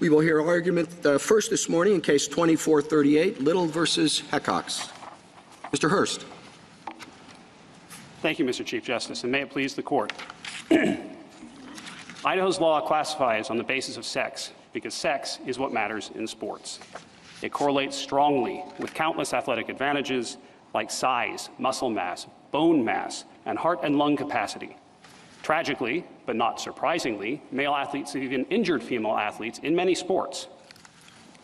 We will hear argument first this morning in Case 2438, Little versus Hecox. Mr. Hurst. Thank you, Mr. Chief Justice, and may it please the Court. Idaho's law classifies on the basis of sex because sex is what matters in sports. It correlates strongly with countless athletic advantages like size, muscle mass, bone mass, and heart and lung capacity. Tragically, but not surprisingly, male athletes have even injured female athletes in many sports.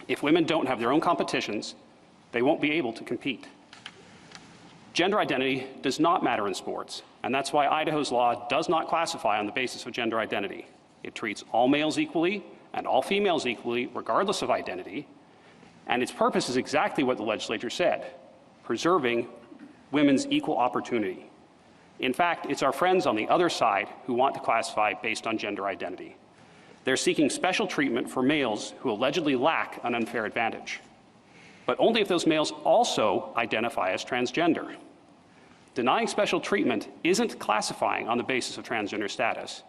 If women don't have their own competitions, they won't be able to compete. Gender identity does not matter in sports, and that's why Idaho's law does not classify on the basis of gender identity. It treats all males equally and all females equally, regardless of identity, and its purpose is exactly what the legislature said: preserving women's equal opportunity. In fact, it's our friends on the other side who want to classify based on gender identity. They're seeking special treatment for males who allegedly lack an unfair advantage, but only if those males also identify as transgender. Denying special treatment isn't classifying on the basis of transgender status.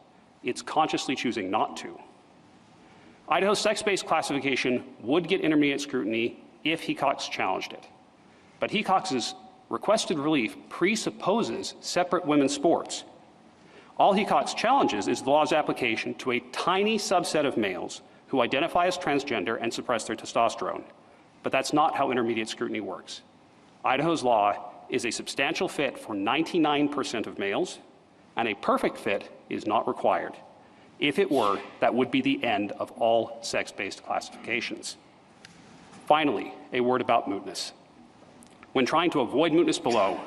It's consciously choosing not to. Idaho's sex-based classification would get intermediate scrutiny if Hecox challenged it, but Hecox's requested relief presupposes separate women's sports. All Hecox challenges is the law's application to a tiny subset of males who identify as transgender and suppress their testosterone. But that's not how intermediate scrutiny works. Idaho's law is a substantial fit for 99% of males, and a perfect fit is not required. If it were, that would be the end of all sex-based classifications. Finally, a word about mootness. When trying to avoid mootness below,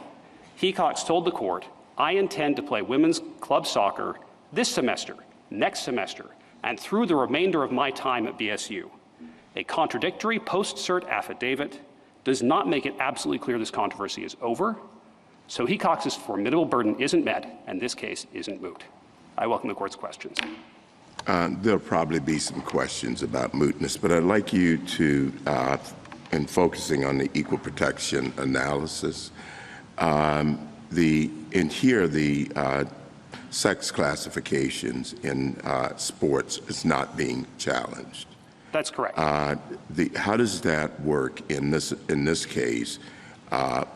Hecox told the Court, "I intend to play women's club soccer this semester, next semester, and through the remainder of my time at BSU." A contradictory post-cert affidavit does not make it absolutely clear this controversy is over, so Hecox's formidable burden isn't met, and this case isn't moot. I welcome the Court's questions. There'll probably be some questions about mootness, but I'd like you to, in focusing on the equal protection analysis, the sex classifications in sports is not being challenged. That's correct. How does that work in this case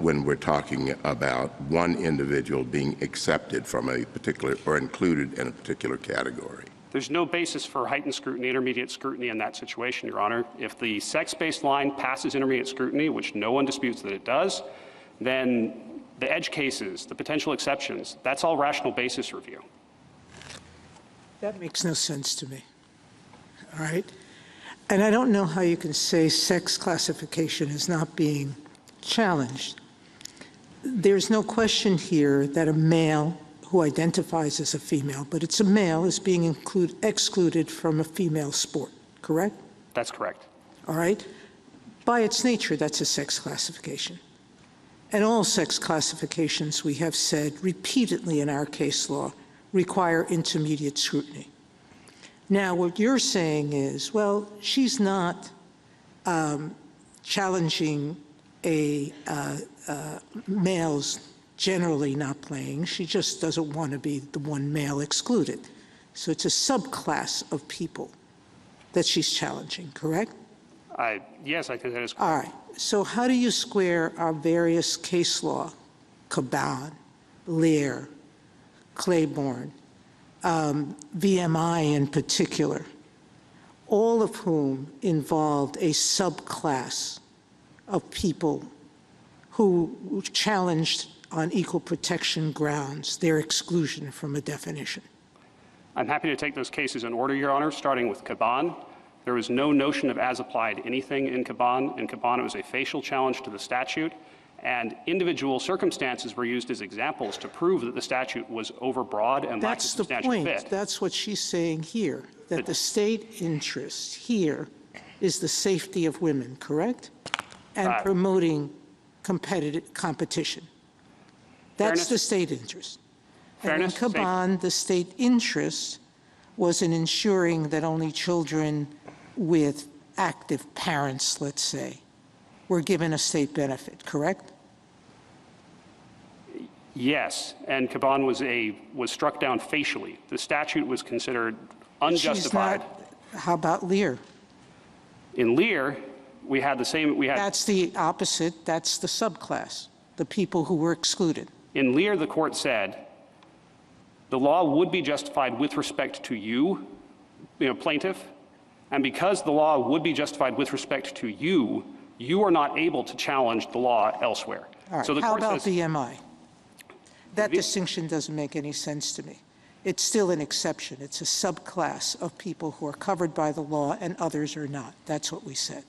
when we're talking about one individual being accepted from a particular or included in a particular category? There's no basis for heightened scrutiny, intermediate scrutiny in that situation, Your Honor. If the sex-based line passes intermediate scrutiny, which no one disputes that it does, then the edge cases, the potential exceptions, that's all rational basis review. That makes no sense to me. All right? And I don't know how you can say sex classification is not being challenged. There's no question here that a male who identifies as a female, but it's a male, is being excluded from a female sport, correct? That's correct. All right? By its nature, that's a sex classification. And all sex classifications, we have said repeatedly in our case law, require intermediate scrutiny. Now, what you're saying is, well, she's not challenging males generally not playing. She just doesn't want to be the one male excluded. So it's a subclass of people that she's challenging, correct? Yes, I think that is correct. All right. So how do you square our various case law, Caban, Lear, Claiborne, VMI in particular, all of whom involved a subclass of people who challenged on equal protection grounds their exclusion from a definition? I'm happy to take those cases in order, Your Honor, starting with Caban. There was no notion of as-applied anything in Caban. In Caban, it was a facial challenge to the statute, and individual circumstances were used as examples to prove that the statute was overbroad and lacked a substantial fit. That's the point. That's what she's saying here, that the state interest here is the safety of women, correct? And promoting competition. That's the state interest. And in Caban, the state interest was in ensuring that only children with active parents, let's say, were given a state benefit, correct? Yes, and Caban was struck down facially. The statute was considered unjustified. How about Lear? In Lear, we had the same, That's the opposite. That's the subclass, the people who were excluded. in Lear, the court said, the law would be justified with respect to you, plaintiff, and because the law would be justified with respect to you, you are not able to challenge the law elsewhere. All right. So the How court about says, BMI? That distinction doesn't make any sense to me. It's still an exception. It's a subclass of people who are covered by the law and others are not. That's what we said.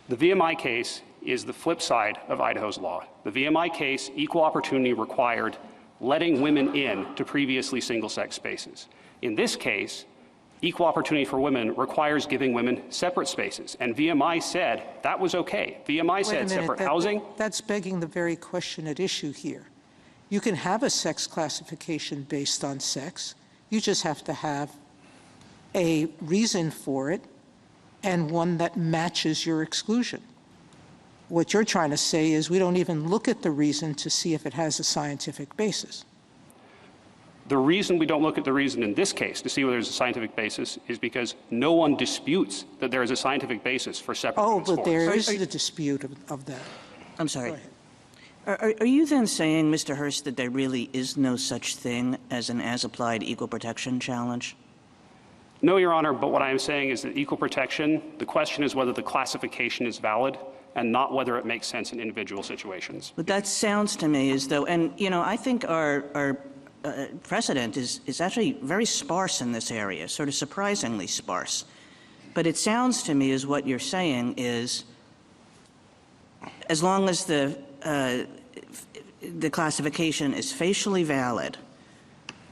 the VMI case is the flip side of Idaho's law. The VMI case, equal opportunity required letting women in to previously single-sex spaces. In this case, equal opportunity for women requires giving women separate spaces, and VMI said that was okay. VMI Wait a said minute, separate housing. That's begging the very question at issue here. You can have a sex classification based on sex. You just have to have a reason for it and one that matches your exclusion. What you're trying to say is we don't even look at the reason to see if it has a scientific basis. The reason we don't look at the reason in this case to see whether there's a scientific basis is because no one disputes that there is a scientific basis for separate Oh, women's but sports. there is a dispute of that. I'm sorry. Go ahead. Are you then saying, Mr. Hurst, that there really is no such thing as an as-applied equal protection challenge? No, Your Honor, but what I am saying is that equal protection, the question is whether the classification is valid and not whether it makes sense in individual situations. But that sounds to me as though, and I think our precedent is actually very sparse in this area, sort of surprisingly sparse. But it sounds to me as what you're saying is, as long as the classification is facially valid,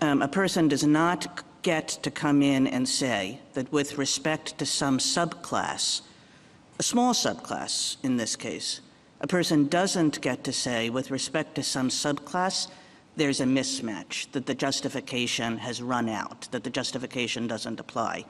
a person does not get to come in and say that with respect to some subclass, a small subclass in this case, a person doesn't get to say with respect to some subclass, there's a mismatch, that the justification has run out, that the justification doesn't apply.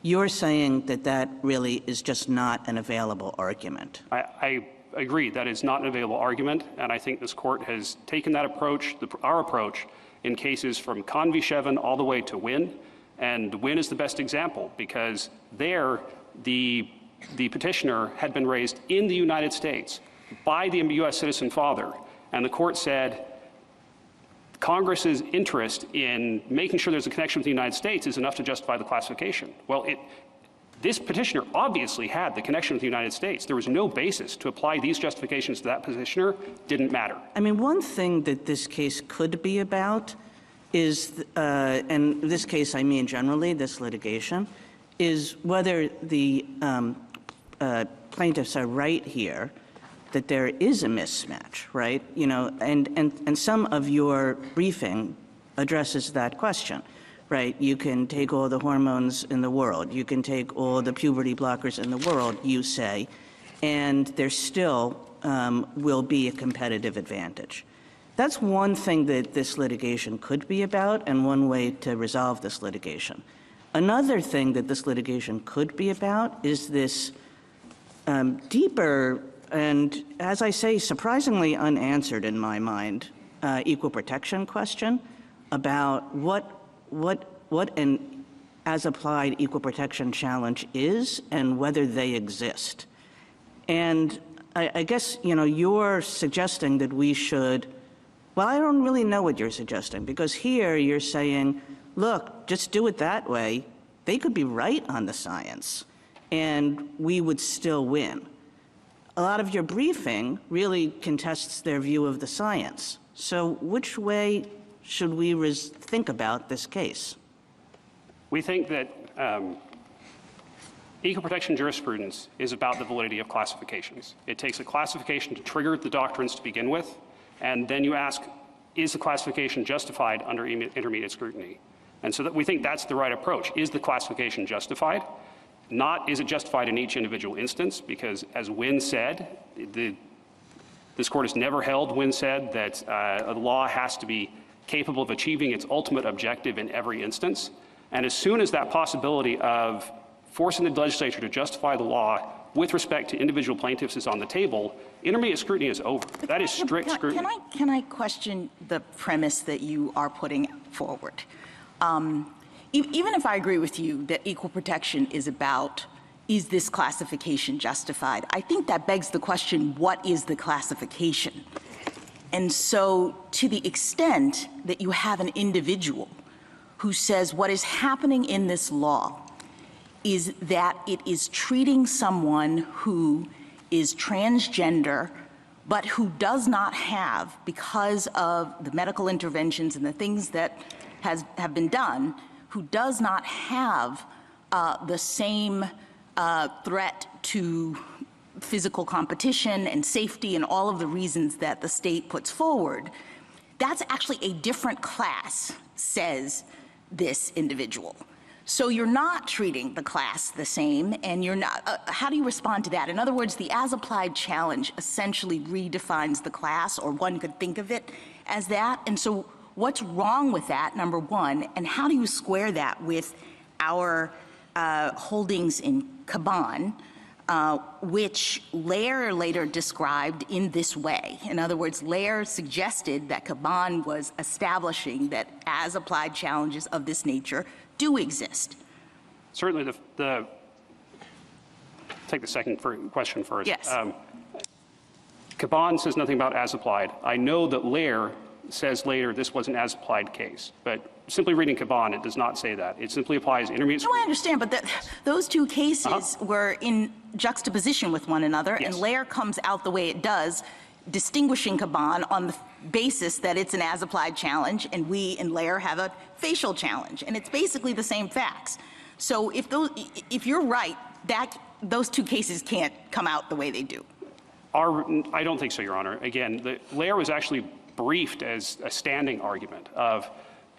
You're saying that that really is just not an available argument. I agree that is not an available argument, and I think this court has taken that approach, our approach, in cases from Conn v. Shevin all the way to Wynn, and Wynn is the best example because there the petitioner had been raised in the United States by the U.S. citizen father, and the court said Congress's interest in making sure there's a connection with the United States is enough to justify the classification. Well, this petitioner obviously had the connection with the United States. There was no basis to apply these justifications to that petitioner. Didn't matter. I mean, one thing that this case could be about is, and in this case I mean generally, this litigation, is whether the plaintiffs are right here that there is a mismatch, right? And some of your briefing addresses that question. Right, you can take all the hormones in the world, you can take all the puberty blockers in the world, you say, and there still will be a competitive advantage. That's one thing that this litigation could be about and one way to resolve this litigation. Another thing that this litigation could be about is this deeper and, as I say, surprisingly unanswered in my mind, equal protection question about what an as-applied equal protection challenge is and whether they exist. And I guess, you're suggesting that we should, well, I don't really know what you're suggesting, because here you're saying, look, just do it that way. They could be right on the science, and we would still win. A lot of your briefing really contests their view of the science. So which way should we think about this case? We think that equal protection jurisprudence is about the validity of classifications. It takes a classification to trigger the doctrines to begin with, and then you ask, is the classification justified under intermediate scrutiny? And so that we think that's the right approach. Is the classification justified? Not is it justified in each individual instance, because as Wynn said, this court has never held, Wynn said, that a law has to be capable of achieving its ultimate objective in every instance. And as soon as that possibility of forcing the legislature to justify the law with respect to individual plaintiffs is on the table, intermediate scrutiny is over. That is strict scrutiny. Can I question the premise that you are putting forward? Even if I agree with you that equal protection is about is this classification justified? I think that begs the question, what is the classification? And so to the extent that you have an individual who says what is happening in this law is that it is treating someone who is transgender but who does not have, because of the medical interventions and the things that have been done, who does not have the same threat to physical competition and safety and all of the reasons that the state puts forward, that's actually a different class, says this individual. So you're not treating the class the same, and you're not, how do you respond to that? In other words, the as-applied challenge essentially redefines the class, or one could think of it as that. And so what's wrong with that, number one, and how do you square that with our holdings in Caban, which Lair later described in this way? In other words, Lair suggested that Caban was establishing that as-applied challenges of this nature do exist. Certainly, take the second question first. Yes. Caban says nothing about as-applied. I know that Lair says later this was an as-applied case, but simply reading Caban, it does not say that. It simply applies intermediate. No, I understand, but those two cases were in juxtaposition with one another, Yes. and Lair comes out the way it does, distinguishing Caban on the basis that it's an as-applied challenge, and we in Lair have a facial challenge, and it's basically the same facts. So if you're right, those two cases can't come out the way they do. I don't think so, Your Honor. Again, Lair was actually briefed as a standing argument of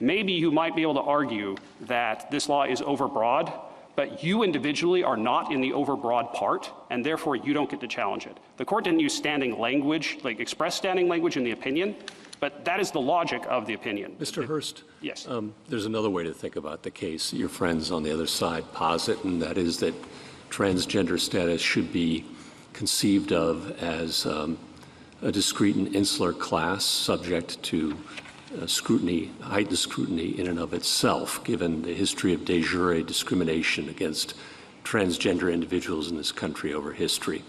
maybe you might be able to argue that this law is overbroad, but you individually are not in the overbroad part, and therefore you don't get to challenge it. The court didn't use standing language, like express standing language in the opinion, but that is the logic of the opinion. Mr. Hurst? Yes. There's another way to think about the case your friends on the other side posit, and that is that transgender status should be conceived of as a discrete and insular class subject to scrutiny, heightened scrutiny in and of itself, given the history of de jure discrimination against transgender individuals in this country over history,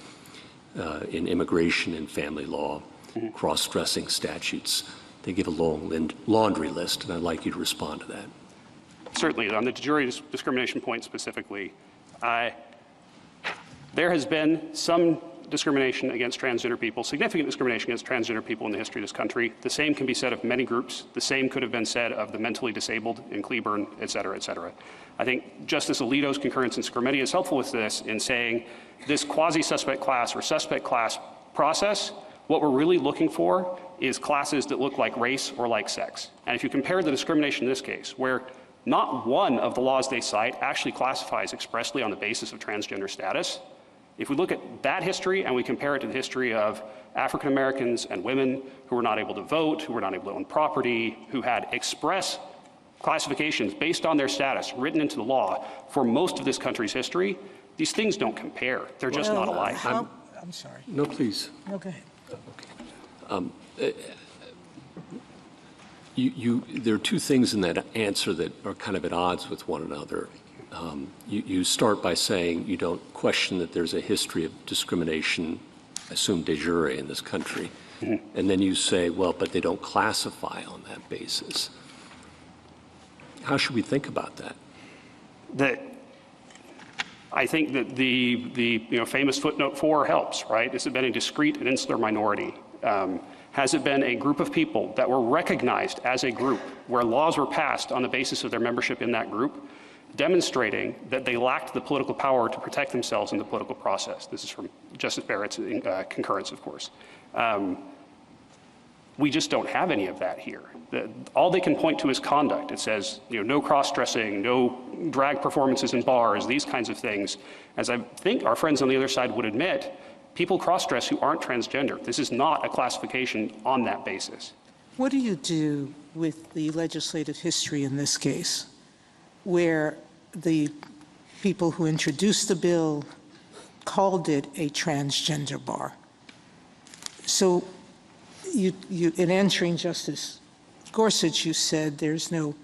in immigration and family law, cross-dressing statutes. They give a long laundry list, and I'd like you to respond to that. Certainly. On the de jure discrimination point specifically, there has been some discrimination against transgender people, significant discrimination against transgender people in the history of this country. The same can be said of many groups. The same could have been said of the mentally disabled in Cleburne, et cetera, et cetera. I think Justice Alito's concurrence in Scrutiny is helpful with this in saying this quasi-suspect class or suspect class process, what we're really looking for is classes that look like race or like sex. And if you compare the discrimination in this case, where not one of the laws they cite actually classifies expressly on the basis of transgender status, if we look at that history and we compare it to the history of African Americans and women who were not able to vote, who were not able to own property, who had express classifications based on their status written into the law for most of this country's history, these things don't compare. They're just not alike. I'm sorry. No, please. No, go ahead. There are two things in that answer that are kind of at odds with one another. You start by saying you don't question that there's a history of discrimination, I assume de jure, in this country. Mm-hmm. And then you say, well, but they don't classify on that basis. How should we think about that? I think that the famous footnote 4 helps, right? This has been a discrete and insular minority. Has it been a group of people that were recognized as a group where laws were passed on the basis of their membership in that group, demonstrating that they lacked the political power to protect themselves in the political process? This is from Justice Barrett's concurrence, of course. We just don't have any of that here. All they can point to is conduct. It says, no cross-dressing, no drag performances in bars, these kinds of things. As I think our friends on the other side would admit, people cross-dress who aren't transgender. This is not a classification on that basis. What do you do with the legislative history in this case, where the people who introduced the bill called it a transgender bar? So in answering Justice Gorsuch, you said there's no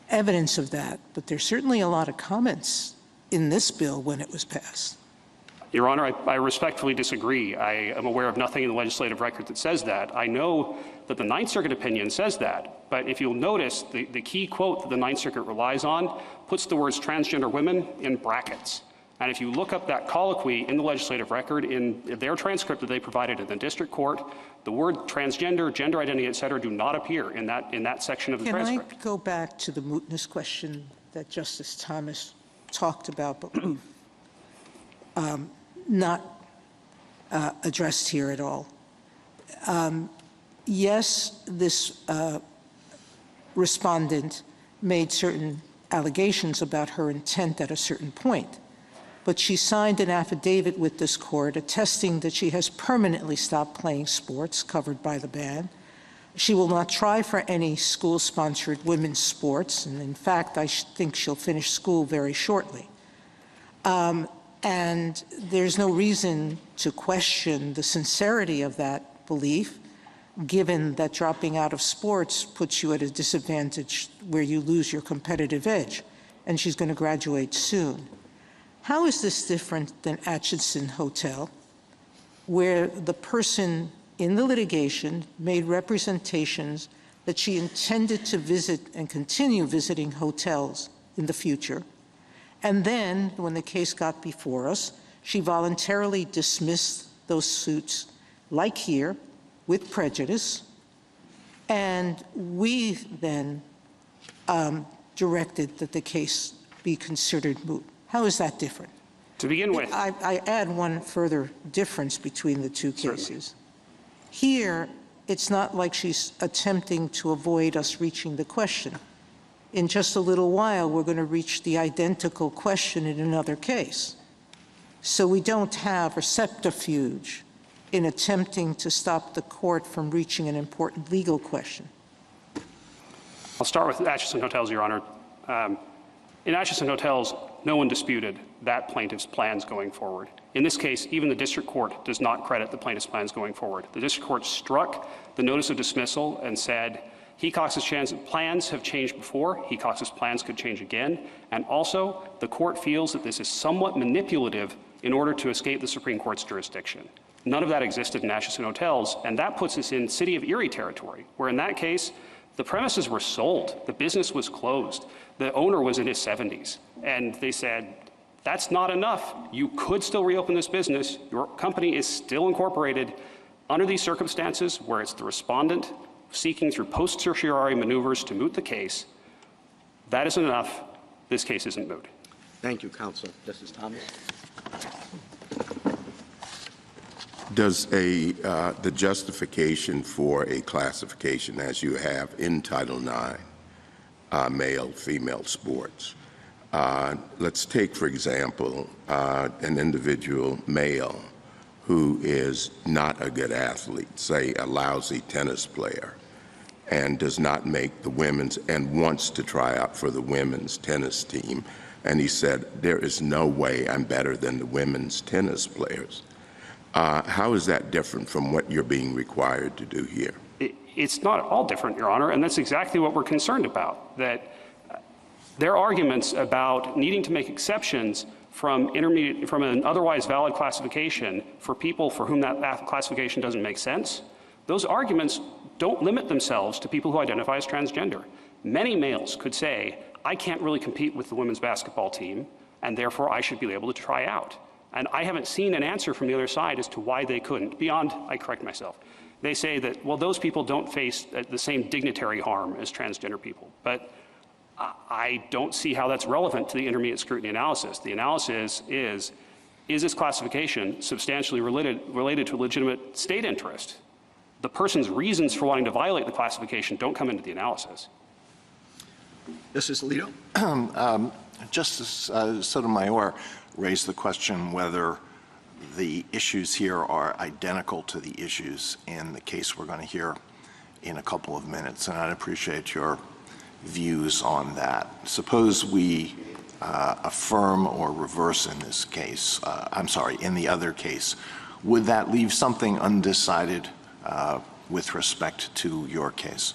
evidence of that, but there's certainly a lot of comments in this bill when it was passed. Your Honor, I respectfully disagree. I am aware of nothing in the legislative record that says that. I know that the Ninth Circuit opinion says that, but if you'll notice, the key quote that the Ninth Circuit relies on puts the words transgender women in brackets. And if you look up that colloquy in the legislative record, in their transcript that they provided in the district court, the word transgender, gender identity, et cetera, do not appear in that section of the transcript. Can I go back to the mootness question that Justice Thomas talked about, but we've not addressed here at all? Yes, this respondent made certain allegations about her intent at a certain point, but she signed an affidavit with this court attesting that she has permanently stopped playing sports covered by the ban. She will not try for any school-sponsored women's sports, and in fact, I think she'll finish school very shortly. And there's no reason to question the sincerity of that belief, given that dropping out of sports puts you at a disadvantage where you lose your competitive edge, and she's going to graduate soon. How is this different than Atchison Hotel, where the person in the litigation made representations that she intended to visit and continue visiting hotels in the future, and then, when the case got before us, she voluntarily dismissed those suits, like here, with prejudice, and we then directed that the case be considered moot? How is that different? To begin with, I add one further difference between the two cases. Certainly. Here, it's not like she's attempting to avoid us reaching the question. In just a little while, we're going to reach the identical question in another case. So we don't have a subterfuge in attempting to stop the court from reaching an important legal question. I'll start with Atchison Hotels, Your Honor. In Atchison Hotels, no one disputed that plaintiff's plans going forward. In this case, even the district court does not credit the plaintiff's plans going forward. The district court struck the notice of dismissal and said, Hecox's plans have changed before, Hecox's plans could change again, and also the court feels that this is somewhat manipulative in order to escape the Supreme Court's jurisdiction. None of that existed in Atchison Hotels, and that puts us in City of Erie territory, where in that case, the premises were sold, the business was closed, the owner was in his 70s, and they said, that's not enough. You could still reopen this business. Your company is still incorporated. Under these circumstances, where it's the respondent seeking through post-certiorari maneuvers to moot the case, that isn't enough. This case isn't moot. Thank you, counsel. Justice Thomas. Does the justification for a classification, as you have in Title IX, male-female sports, let's take, for example, an individual male who is not a good athlete, say a lousy tennis player, and does not make the women's and wants to try out for the women's tennis team, and he said, there is no way I'm better than the women's tennis players. How is that different from what you're being required to do here? It's not at all different, Your Honor, and that's exactly what we're concerned about, that their arguments about needing to make exceptions from an otherwise valid classification for people for whom that classification doesn't make sense, those arguments don't limit themselves to people who identify as transgender. Many males could say, I can't really compete with the women's basketball team, and therefore I should be able to try out. And I haven't seen an answer from the other side as to why they couldn't, beyond, I correct myself. They say that, well, those people don't face the same dignitary harm as transgender people. But I don't see how that's relevant to the intermediate scrutiny analysis. The analysis is this classification substantially related to a legitimate state interest? The person's reasons for wanting to violate the classification don't come into the analysis. Justice Alito. Justice Sotomayor raised the question whether the issues here are identical to the issues in the case we're going to hear in a couple of minutes, and I'd appreciate your views on that. Suppose we affirm or reverse in this case, in the other case, would that leave something undecided with respect to your case?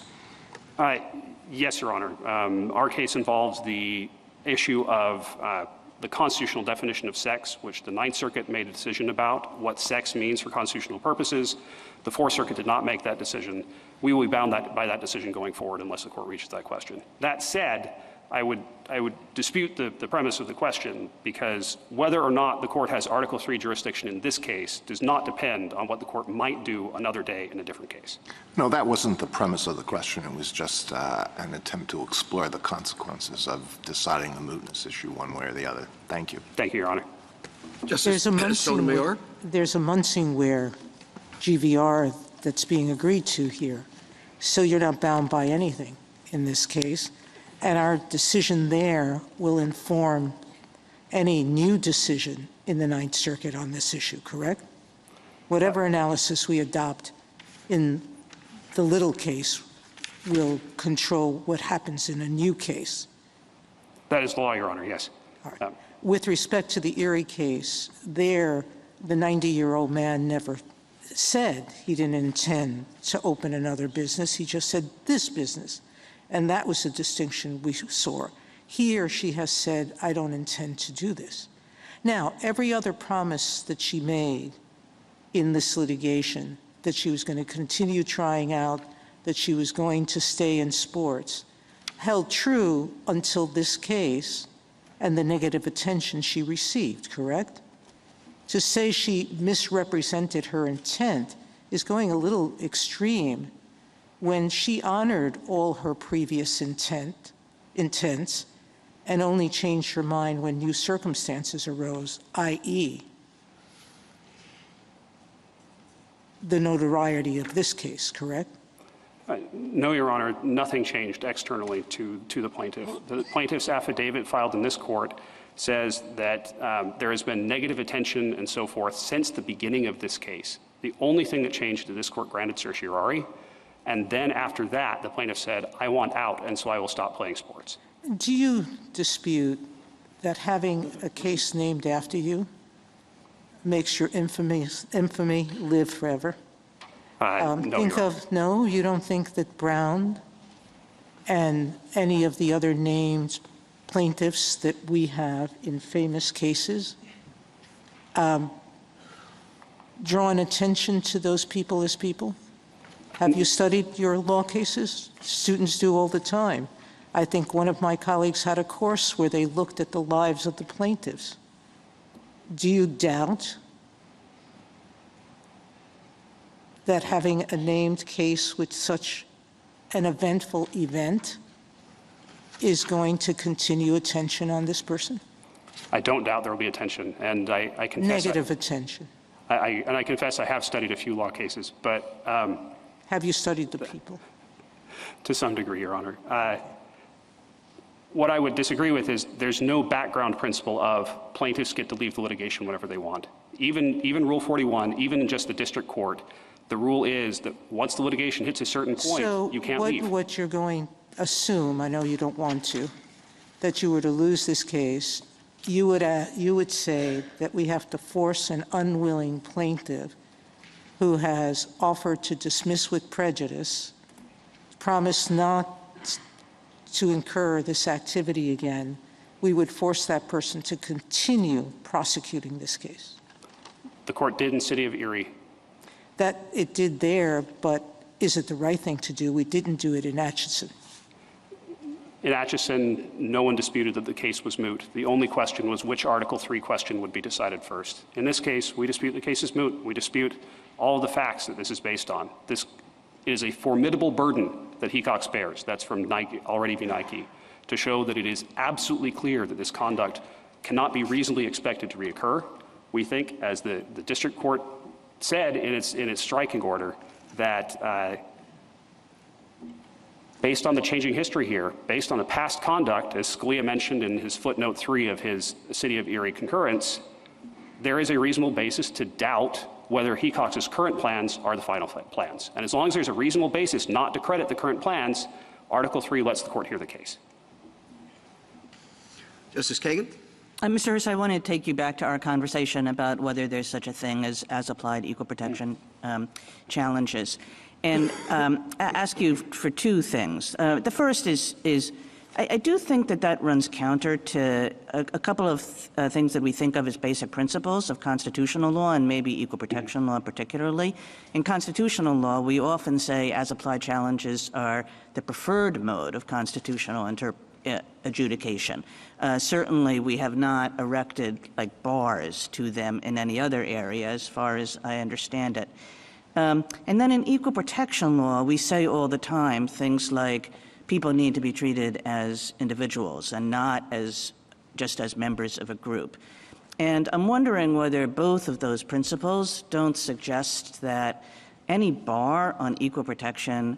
Yes, Your Honor. Our case involves the issue of the constitutional definition of sex, which the Ninth Circuit made a decision about, what sex means for constitutional purposes. The Fourth Circuit did not make that decision. We will be bound by that decision going forward unless the court reaches that question. That said, I would dispute the premise of the question, because whether or not the court has Article III jurisdiction in this case does not depend on what the court might do another day in a different case. No, that wasn't the premise of the question. It was just an attempt to explore the consequences of deciding the mootness issue one way or the other. Thank you. Thank you, Your Honor. Justice Sotomayor? There's a Munsingware GVR that's being agreed to here, so you're not bound by anything in this case. And our decision there will inform any new decision in the Ninth Circuit on this issue, correct? Whatever analysis we adopt in the Little case will control what happens in a new case. That is the law, Your Honor, yes. All right. With respect to the Erie case, there, the 90-year-old man never said he didn't intend to open another business. He just said this business. And that was the distinction we saw. He or she has said, I don't intend to do this. Now, every other promise that she made in this litigation, that she was going to continue trying out, that she was going to stay in sports, held true until this case and the negative attention she received, correct? To say she misrepresented her intent is going a little extreme when she honored all her previous intents and only changed her mind when new circumstances arose, i.e., the notoriety of this case, correct? No, Your Honor, nothing changed externally to the plaintiff. The plaintiff's affidavit filed in this court says that there has been negative attention and so forth since the beginning of this case. The only thing that changed is this court granted certiorari. And then after that, the plaintiff said, I want out, and so I will stop playing sports. Do you dispute that having a case named after you makes your infamy live forever? No, you don't think that Brown and any of the other named plaintiffs that we have in famous cases drawn attention to those people as people? Have you studied your law cases? Students do all the time. I think one of my colleagues had a course where they looked at the lives of the plaintiffs. Do you doubt that having a named case with such an eventful event is going to continue attention on this person? I don't doubt there will be attention, and I confess— Negative attention. I confess I have studied a few law cases, but— have you studied the people? To some degree, Your Honor. What I would disagree with is there's no background principle of plaintiffs get to leave the litigation whenever they want. Even Rule 41, even in just the district court, the rule is that once the litigation hits a certain point, you can't leave. So what you're going to assume, I know you don't want to, that you were to lose this case, you would say that we have to force an unwilling plaintiff who has offered to dismiss with prejudice, promised not to incur this activity again, we would force that person to continue prosecuting this case. The court did in City of Erie. That it did there, but is it the right thing to do? We didn't do it in Atchison. In Atchison, no one disputed that the case was moot. The only question was which Article III question would be decided first. In this case, we dispute the case is moot. We dispute all of the facts that this is based on. This is a formidable burden that Hecox bears. That's from Nike, already be Nike, to show that it is absolutely clear that this conduct cannot be reasonably expected to reoccur. We think, as the district court said in its striking order, that based on the changing history here, based on the past conduct, as Scalia mentioned in his footnote 3 of his City of Erie concurrence, there is a reasonable basis to doubt whether Hecox's current plans are the final plans. And as long as there's a reasonable basis not to credit the current plans, Article 3 lets the court hear the case. Justice Kagan? Mr. Hurst, I want to take you back to our conversation about whether there's such a thing as applied equal protection challenges, and ask you for two things. The first is I do think that that runs counter to a couple of things that we think of as basic principles of constitutional law and maybe equal protection law particularly. In constitutional law, we often say as-applied challenges are the preferred mode of constitutional adjudication. Certainly, we have not erected like bars to them in any other area, as far as I understand it. And then in equal protection law, we say all the time things like people need to be treated as individuals and not as just as members of a group. And I'm wondering whether both of those principles don't suggest that any bar on equal protection,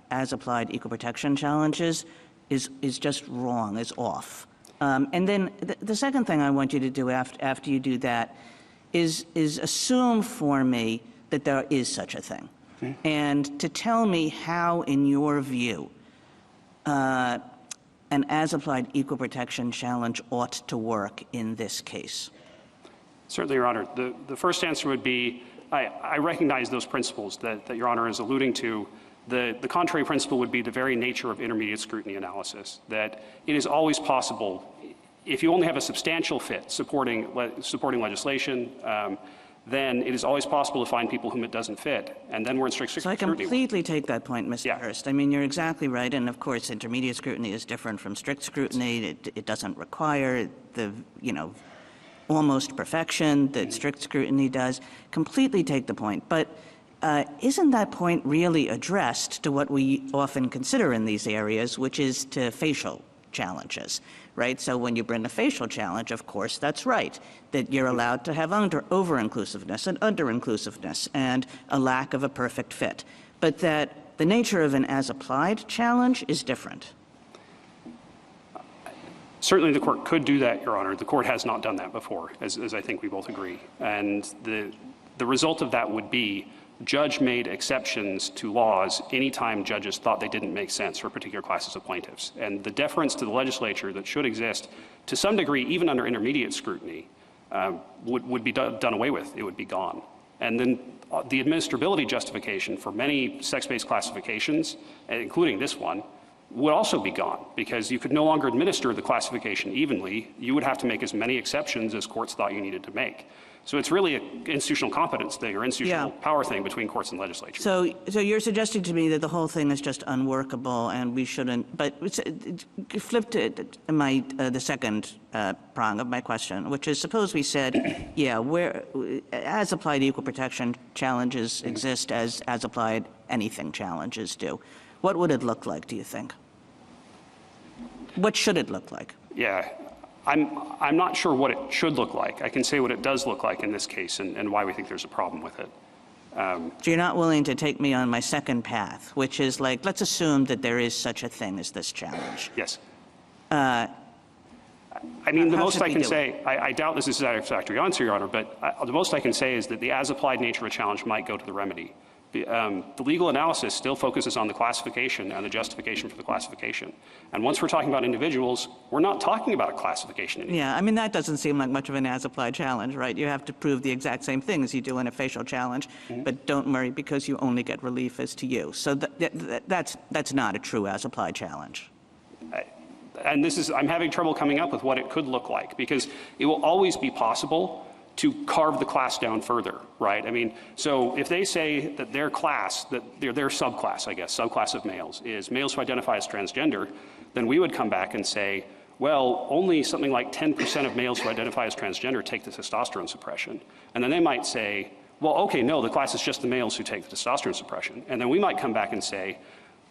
as applied equal protection challenges, is just wrong, is off. And then the second thing I want you to do after you do that is assume for me that there is such a thing, and to tell me how, in your view, an as-applied equal protection challenge ought to work in this case. Certainly, Your Honor. The first answer would be, I recognize those principles that Your Honor is alluding to. The contrary principle would be the very nature of intermediate scrutiny analysis, that it is always possible, if you only have a substantial fit supporting legislation, then it is always possible to find people whom it doesn't fit, and then we're in strict scrutiny. So I completely take that point, Mr. Hurst. I mean, you're exactly right, and of course, intermediate scrutiny is different from strict scrutiny. It doesn't require the, almost perfection that strict scrutiny does. Completely take the point, but isn't that point really addressed to what we often consider in these areas, which is to facial challenges, right? So when you bring a facial challenge, of course, that's right, that you're allowed to have over-inclusiveness and under-inclusiveness and a lack of a perfect fit, but that the nature of an as-applied challenge is different. Certainly the court could do that, Your Honor. The court has not done that before, as I think we both agree. And the result of that would be judge-made exceptions to laws anytime judges thought they didn't make sense for particular classes of plaintiffs. And the deference to the legislature that should exist to some degree, even under intermediate scrutiny, would be done away with. It would be gone. And then the administrability justification for many sex-based classifications, including this one, would also be gone, because you could no longer administer the classification evenly. You would have to make as many exceptions as courts thought you needed to make. So it's really an institutional competence thing or institutional power thing between courts and legislature. So you're suggesting to me that the whole thing is just unworkable and we shouldn't, but flip to the second prong of my question, which is suppose we said, where as applied equal protection challenges exist as applied anything challenges do. What would it look like, do you think? What should it look like? Yeah. I'm not sure what it should look like. I can say what it does look like in this case and why we think there's a problem with it. So you're not willing to take me on my second path, which is like, let's assume that there is such a thing as this challenge. Yes. I mean, the most I can say, I doubt this is a satisfactory answer, Your Honor, but the most I can say is that the as-applied nature of a challenge might go to the remedy. The legal analysis still focuses on the classification and the justification for the classification. And once we're talking about individuals, we're not talking about a classification anymore. Yeah, I mean, that doesn't seem like much of an as-applied challenge, right? You have to prove the exact same thing as you do in a facial challenge, but don't worry because you only get relief as to you. So that's not a true as-applied challenge. And I'm having trouble coming up with what it could look like, because it will always be possible to carve the class down further, right? I mean, so if they say that their class, that their subclass, I guess, subclass of males, is males who identify as transgender, then we would come back and say, well, only something like 10% of males who identify as transgender take the testosterone suppression. And then they might say, well, okay, no, the class is just the males who take the testosterone suppression. And then we might come back and say,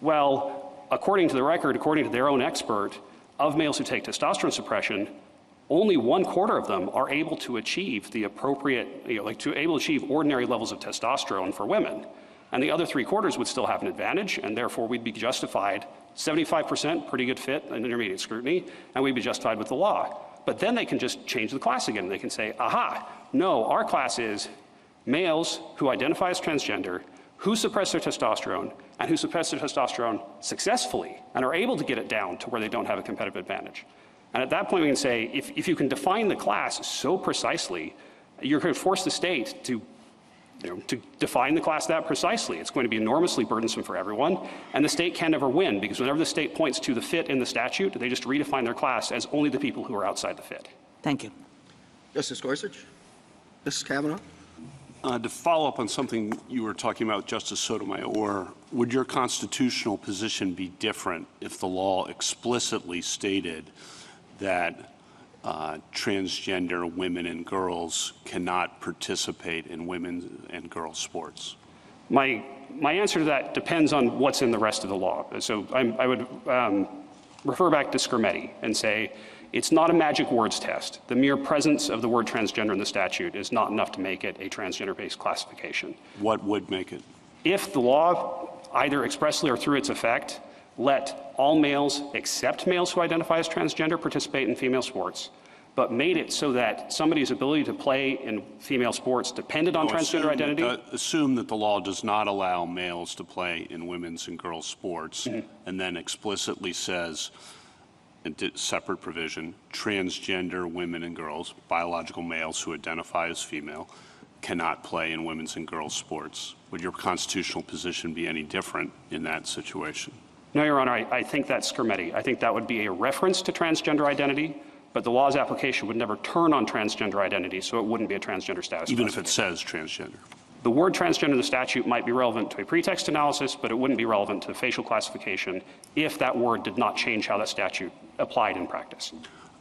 well, according to the record, according to their own expert, of males who take testosterone suppression, only 1/4 of them are able to achieve the appropriate, able to achieve ordinary levels of testosterone for women. And the other 3/4 would still have an advantage, and therefore we'd be justified 75%, pretty good fit in intermediate scrutiny, and we'd be justified with the law. But then they can just change the class again. They can say, aha, no, our class is males who identify as transgender, who suppress their testosterone, and who suppress their testosterone successfully and are able to get it down to where they don't have a competitive advantage. And at that point, we can say, if you can define the class so precisely, you're going to force the state to to define the class that precisely. It's going to be enormously burdensome for everyone, and the state can never win, because whenever the state points to the fit in the statute, they just redefine their class as only the people who are outside the fit. Thank you. Justice Gorsuch? Justice Kavanaugh? To follow up on something you were talking about, Justice Sotomayor, would your constitutional position be different if the law explicitly stated that transgender women and girls cannot participate in women's and girls' sports? My answer to that depends on what's in the rest of the law. So I would refer back to Scrutiny and say it's not a magic words test. The mere presence of the word transgender in the statute is not enough to make it a transgender-based classification. What would make it? If the law, either expressly or through its effect, let all males except males who identify as transgender participate in female sports, but made it so that somebody's ability to play in female sports depended on transgender identity. Assume that the law does not allow males to play in women's and girls' sports, and then explicitly says, a separate provision, transgender women and girls, biological males who identify as female, cannot play in women's and girls' sports. Would your constitutional position be any different in that situation? No, Your Honor, I think that's Scrutiny. I think that would be a reference to transgender identity, but the law's application would never turn on transgender identity, so it wouldn't be a transgender status. Even if it says transgender? The word transgender in the statute might be relevant to a pretext analysis, but it wouldn't be relevant to facial classification if that word did not change how that statute applied in practice.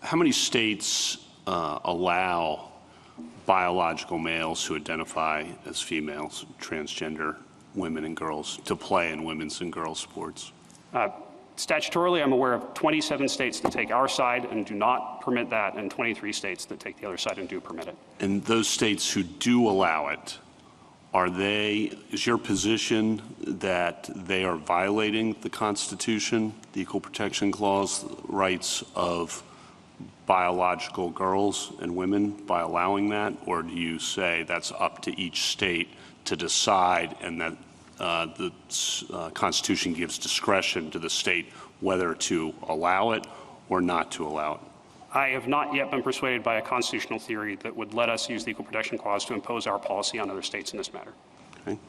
How many states allow biological males who identify as females, transgender women and girls, to play in women's and girls' sports? Statutorily, I'm aware of 27 states that take our side and do not permit that, and 23 states that take the other side and do permit it. And those states who do allow it, is your position that they are violating the Constitution, the Equal Protection Clause, rights of biological girls and women by allowing that? Or do you say that's up to each state to decide, and that the Constitution gives discretion to the state whether to allow it or not to allow it? I have not yet been persuaded by a constitutional theory that would let us use the Equal Protection Clause to impose our policy on other states in this matter. Okay.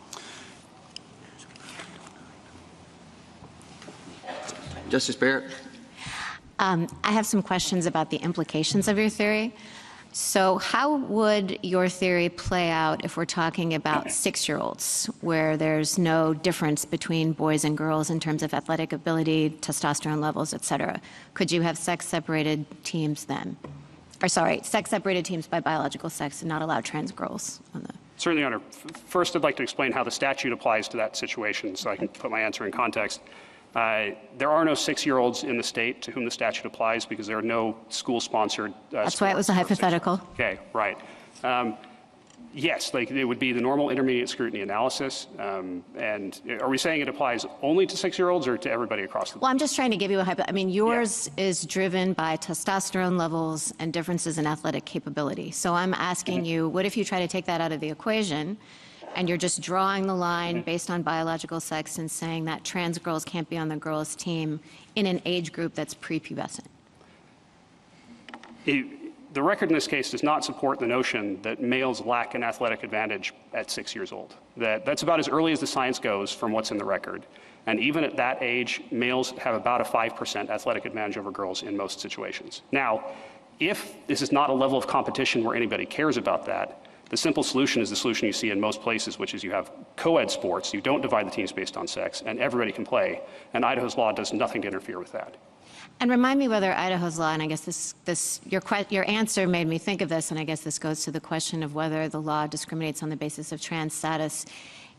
Justice Barrett? I have some questions about the implications of your theory. So how would your theory play out if we're talking about 6-year-olds, where there's no difference between boys and girls in terms of athletic ability, testosterone levels, et cetera? Could you have sex-separated teams then? Or sorry, sex-separated teams by biological sex and not allow trans girls on the... Certainly, Your Honor. First, I'd like to explain how the statute applies to that situation so I can put my answer in context. There are no 6-year-olds in the state to whom the statute applies because there are no school-sponsored. That's why it was a hypothetical. Okay, right. Yes, it would be the normal intermediate scrutiny analysis. And are we saying it applies only to 6-year-olds or to everybody across the board? Well, I'm just trying to give you a hypothetical. I mean, yours is driven by testosterone levels and differences in athletic capability. So I'm asking you, what if you try to take that out of the equation and you're just drawing the line based on biological sex and saying that trans girls can't be on the girls' team in an age group that's prepubescent? The record in this case does not support the notion that males lack an athletic advantage at 6 years old. That's about as early as the science goes from what's in the record. And even at that age, males have about a 5% athletic advantage over girls in most situations. Now, if this is not a level of competition where anybody cares about that, the simple solution is the solution you see in most places, which is you have co-ed sports, you don't divide the teams based on sex, and everybody can play. And Idaho's law does nothing to interfere with that. And remind me whether Idaho's law, and I guess your answer made me think of this, and I guess this goes to the question of whether the law discriminates on the basis of trans status.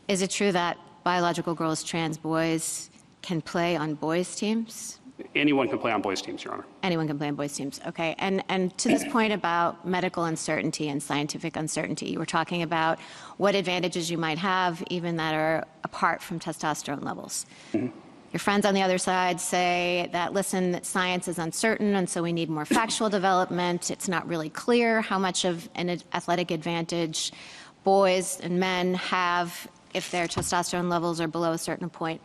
Is it true that biological girls, trans boys, can play on boys' teams? Anyone can play on boys' teams, Your Honor. Anyone can play on boys' teams, okay. And to this point about medical uncertainty and scientific uncertainty, you were talking about what advantages you might have even that are apart from testosterone levels. Mm-hmm. Your friends on the other side say that, listen, that science is uncertain, and so we need more factual development. It's not really clear how much of an athletic advantage boys and men have if their testosterone levels are below a certain point.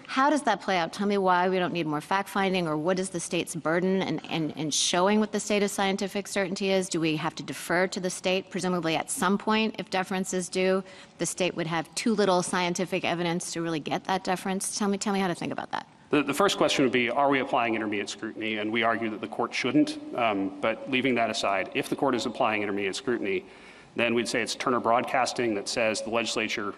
how does that play out? Tell me why we don't need more fact-finding, or what is the state's burden in showing what the state of scientific certainty is? Do we have to defer to the state? Presumably at some point, if deference is due, the state would have too little scientific evidence to really get that deference. Tell me how to think about that. The first question would be, are we applying intermediate scrutiny? And we argue that the court shouldn't. But leaving that aside, if the court is applying intermediate scrutiny, then we'd say it's Turner Broadcasting that says the legislature,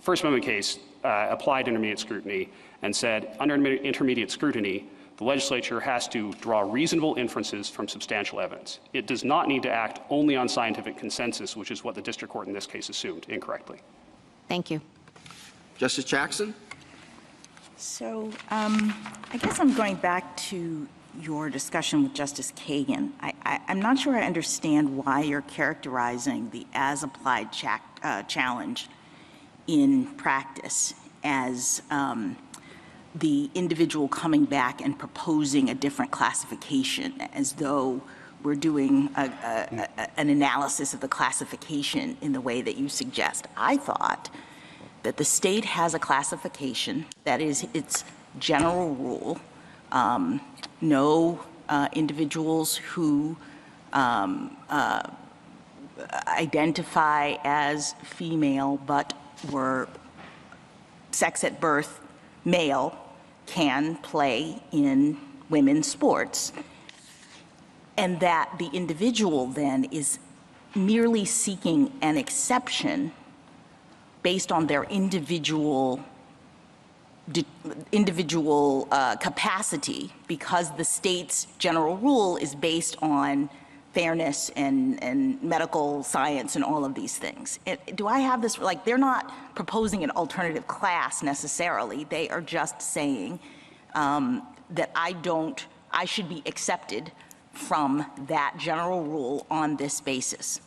First Amendment case, applied intermediate scrutiny and said under intermediate scrutiny, the legislature has to draw reasonable inferences from substantial evidence. It does not need to act only on scientific consensus, which is what the district court in this case assumed incorrectly. Thank you. Justice Jackson? So I guess I'm going back to your discussion with Justice Kagan. I'm not sure I understand why you're characterizing the as-applied challenge in practice as the individual coming back and proposing a different classification, as though we're doing an analysis of the classification in the way that you suggest. I thought that the state has a classification that is its general rule. No individuals who identify as female but were sex at birth male can play in women's sports, and that the individual then is merely seeking an exception based on their individual capacity, because the state's general rule is based on fairness and medical science and all of these things. Do I have this, like, they're not proposing an alternative class necessarily. They are just saying that I should be accepted from that general rule on this basis.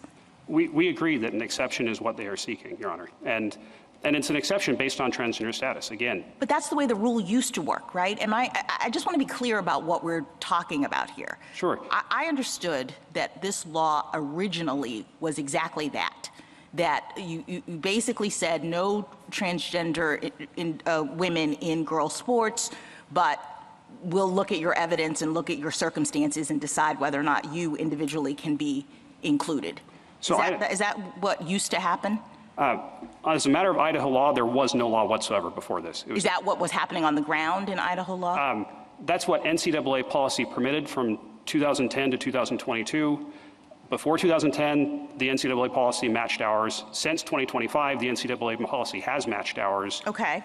We agree that an exception is what they are seeking, Your Honor. And it's an exception based on transgender status, again. But that's the way the rule used to work, right? I just want to be clear about what we're talking about here. Sure. I understood that this law originally was exactly that. That you basically said no transgender women in girl sports, but we'll look at your evidence and look at your circumstances and decide whether or not you individually can be included. So is that what used to happen? As a matter of Idaho law, there was no law whatsoever before this. Is that what was happening on the ground in Idaho law? That's what NCAA policy permitted from 2010 to 2022. Before 2010, the NCAA policy matched ours. Since 2025, the NCAA policy has matched ours. Okay.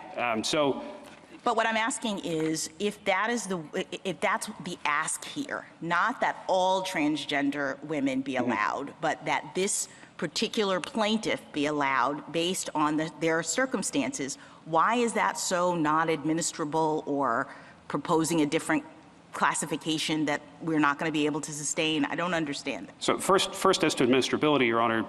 But what I'm asking is, if that's the ask here, not that all transgender women be allowed, but that this particular plaintiff be allowed based on their circumstances, why is that so not administrable or proposing a different classification that we're not going to be able to sustain? I don't understand that. So first as to administrability, Your Honor,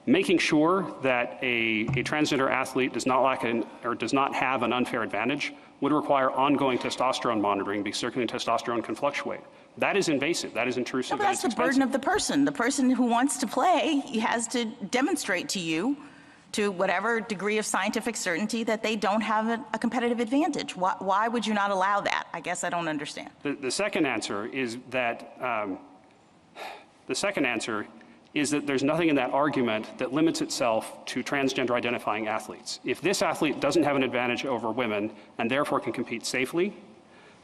making sure that a transgender athlete does not have an unfair advantage would require ongoing testosterone monitoring, because circulating testosterone can fluctuate. That is invasive. That is intrusive. No, but that's the burden of the person. The person who wants to play has to demonstrate to you, to whatever degree of scientific certainty, that they don't have a competitive advantage. Why would you not allow that? I guess I don't understand. The second answer is that there's nothing in that argument that limits itself to transgender identifying athletes. If this athlete doesn't have an advantage over women and therefore can compete safely,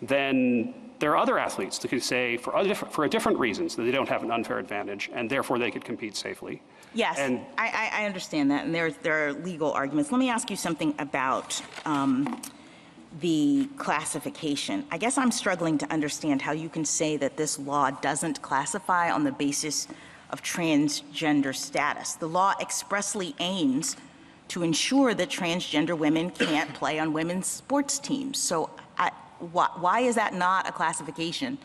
then there are other athletes that could say for different reasons that they don't have an unfair advantage and therefore they could compete safely. Yes, and I understand that, and there are legal arguments. Let me ask you something about the classification. I guess I'm struggling to understand how you can say that this law doesn't classify on the basis of transgender status. The law expressly aims to ensure that transgender women can't play on women's sports teams. So why is that not a classification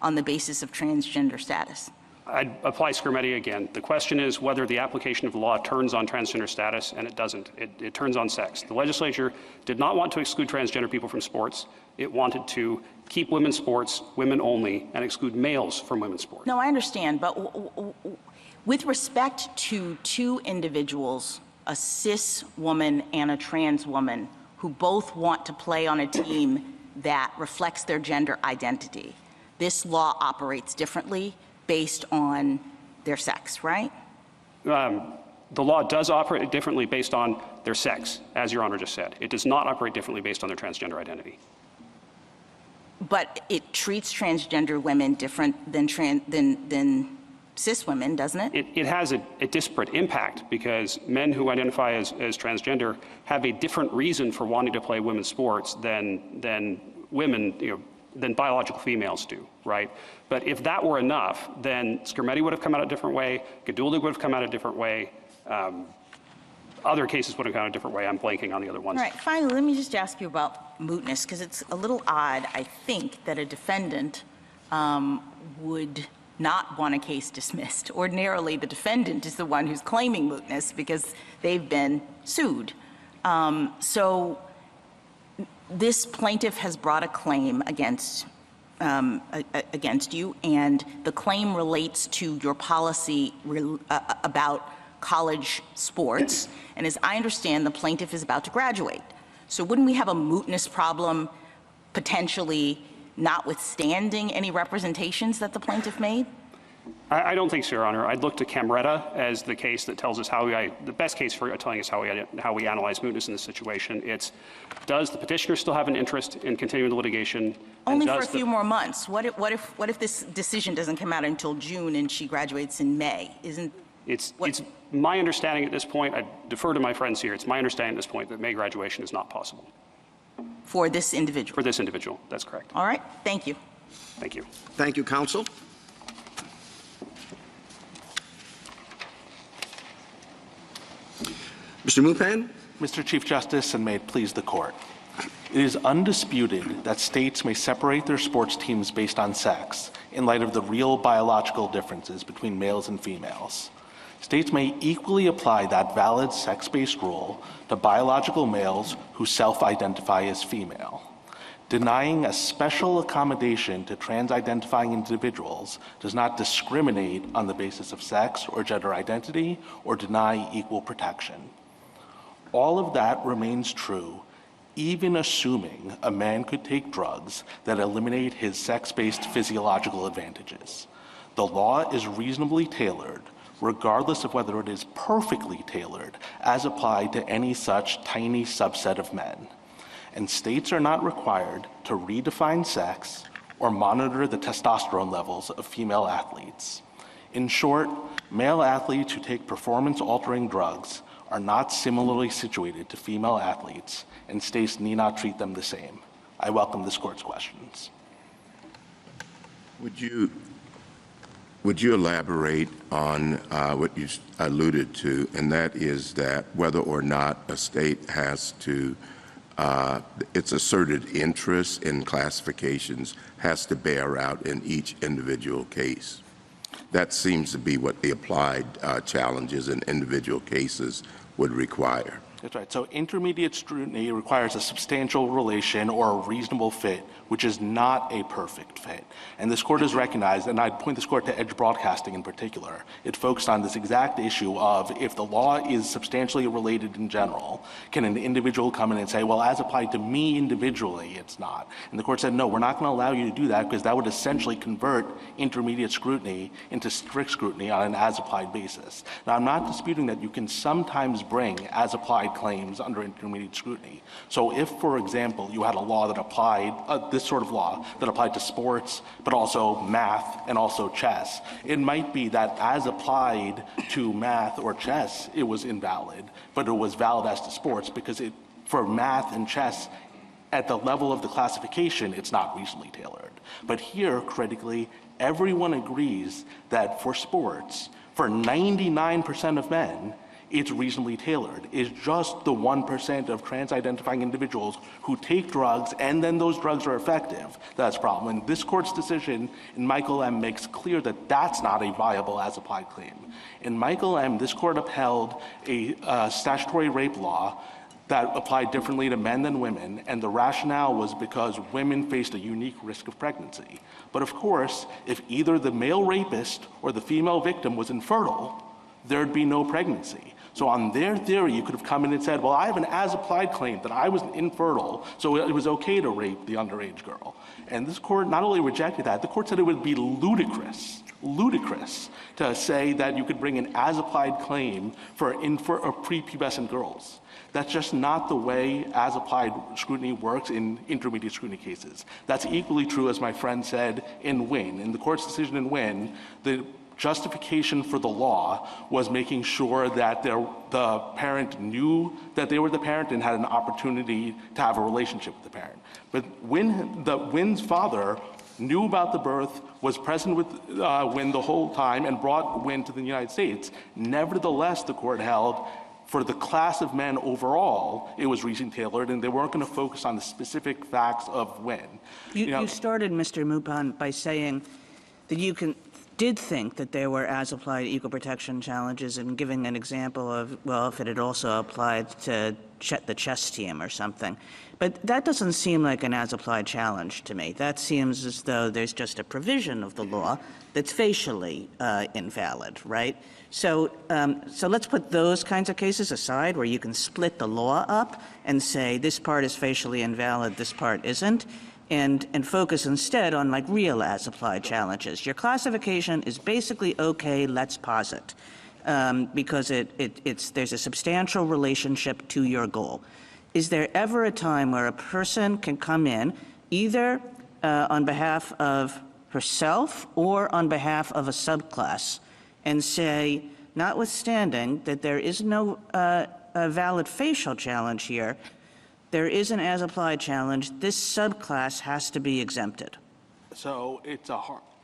on the basis of transgender status? I'd apply Scrutiny again. The question is whether the application of the law turns on transgender status, and it doesn't. It turns on sex. The legislature did not want to exclude transgender people from sports. It wanted to keep women's sports women only and exclude males from women's sports. No, I understand, but with respect to two individuals, a cis woman and a trans woman, who both want to play on a team that reflects their gender identity, this law operates differently based on their sex, right? The law does operate differently based on their sex, as Your Honor just said. It does not operate differently based on their transgender identity. But it treats transgender women different than cis women, doesn't it? It has a disparate impact because men who identify as transgender have a different reason for wanting to play women's sports than women, than biological females do, right? But if that were enough, then Scrutiny would have come out a different way, Gaduldig would have come out a different way, other cases would have come out a different way. I'm blanking on the other ones. All right, finally, let me just ask you about mootness, because it's a little odd, I think, that a defendant would not want a case dismissed. Ordinarily, the defendant is the one who's claiming mootness because they've been sued. So this plaintiff has brought a claim against you, and the claim relates to your policy about college sports. And as I understand, the plaintiff is about to graduate. So wouldn't we have a mootness problem potentially notwithstanding any representations that the plaintiff made? I don't think so, Your Honor. I'd look to Camreta as the case that tells us the best case for telling us how we analyze mootness in this situation. It's, does the petitioner still have an interest in continuing the litigation? Only for a few more months. What if this decision doesn't come out until June and she graduates in May? It's my understanding at this point, I defer to my friends here, it's my understanding at this point that May graduation is not possible. For this individual? For this individual, that's correct. All right, thank you. Thank you. Thank you, counsel. Mr. Mupan? Mr. Chief Justice, and may it please the court. It is undisputed that states may separate their sports teams based on sex in light of the real biological differences between males and females. States may equally apply that valid sex-based rule to biological males who self-identify as female. Denying a special accommodation to trans-identifying individuals does not discriminate on the basis of sex or gender identity or deny equal protection. All of that remains true, even assuming a man could take drugs that eliminate his sex-based physiological advantages. The law is reasonably tailored, regardless of whether it is perfectly tailored as applied to any such tiny subset of men. And states are not required to redefine sex or monitor the testosterone levels of female athletes. In short, male athletes who take performance-altering drugs are not similarly situated to female athletes, and states need not treat them the same. I welcome this court's questions. Would you elaborate on what you alluded to, and that is that whether or not a state has to, its asserted interest in classifications has to bear out in each individual case? That seems to be what the applied challenges in individual cases would require. That's right. So intermediate scrutiny requires a substantial relation or a reasonable fit, which is not a perfect fit. And this court has recognized, and I'd point this court to Edge Broadcasting in particular, it focused on this exact issue of if the law is substantially related in general, can an individual come in and say, well, as applied to me individually, it's not. And the court said, no, we're not going to allow you to do that because that would essentially convert intermediate scrutiny into strict scrutiny on an as-applied basis. Now, I'm not disputing that you can sometimes bring as-applied claims under intermediate scrutiny. So if, for example, you had a law that applied, this sort of law that applied to sports, but also math and also chess, it might be that as applied to math or chess, it was invalid, but it was valid as to sports because for math and chess, at the level of the classification, it's not reasonably tailored. But here, critically, everyone agrees that for sports, for 99% of men, it's reasonably tailored. It's just the 1% of trans-identifying individuals who take drugs and then those drugs are effective that's a problem. And this court's decision in Michael M. makes clear that that's not a viable as-applied claim. In Michael M., this court upheld a statutory rape law that applied differently to men than women, and the rationale was because women faced a unique risk of pregnancy. But of course, if either the male rapist or the female victim was infertile, there'd be no pregnancy. So on their theory, you could have come in and said, well, I have an as-applied claim that I was infertile, so it was okay to rape the underage girl. And this court not only rejected that, the court said it would be ludicrous to say that you could bring an as-applied claim for prepubescent girls. That's just not the way as-applied scrutiny works in intermediate scrutiny cases. That's equally true, as my friend said, in Wynne. In the court's decision in Wynne, the justification for the law was making sure that the parent knew that they were the parent and had an opportunity to have a relationship with the parent. But Wynne's father knew about the birth, was present with Wynne the whole time, and brought Wynne to the United States. Nevertheless, the court held, for the class of men overall, it was reasonably tailored, and they weren't going to focus on the specific facts of Wynne. You started, Mr. Mupon, by saying that you did think that there were as-applied equal protection challenges, and giving an example of, well, if it had also applied to the chess team or something. But that doesn't seem like an as-applied challenge to me. That seems as though there's just a provision of the law that's facially invalid, right? So let's put those kinds of cases aside where you can split the law up and say this part is facially invalid, this part isn't, and focus instead on like real as-applied challenges. Your classification is basically okay, let's posit, because there's a substantial relationship to your goal. Is there ever a time where a person can come in either on behalf of herself or on behalf of a subclass and say, notwithstanding that there is no a valid facial challenge here, there is an as-applied challenge, this subclass has to be exempted? So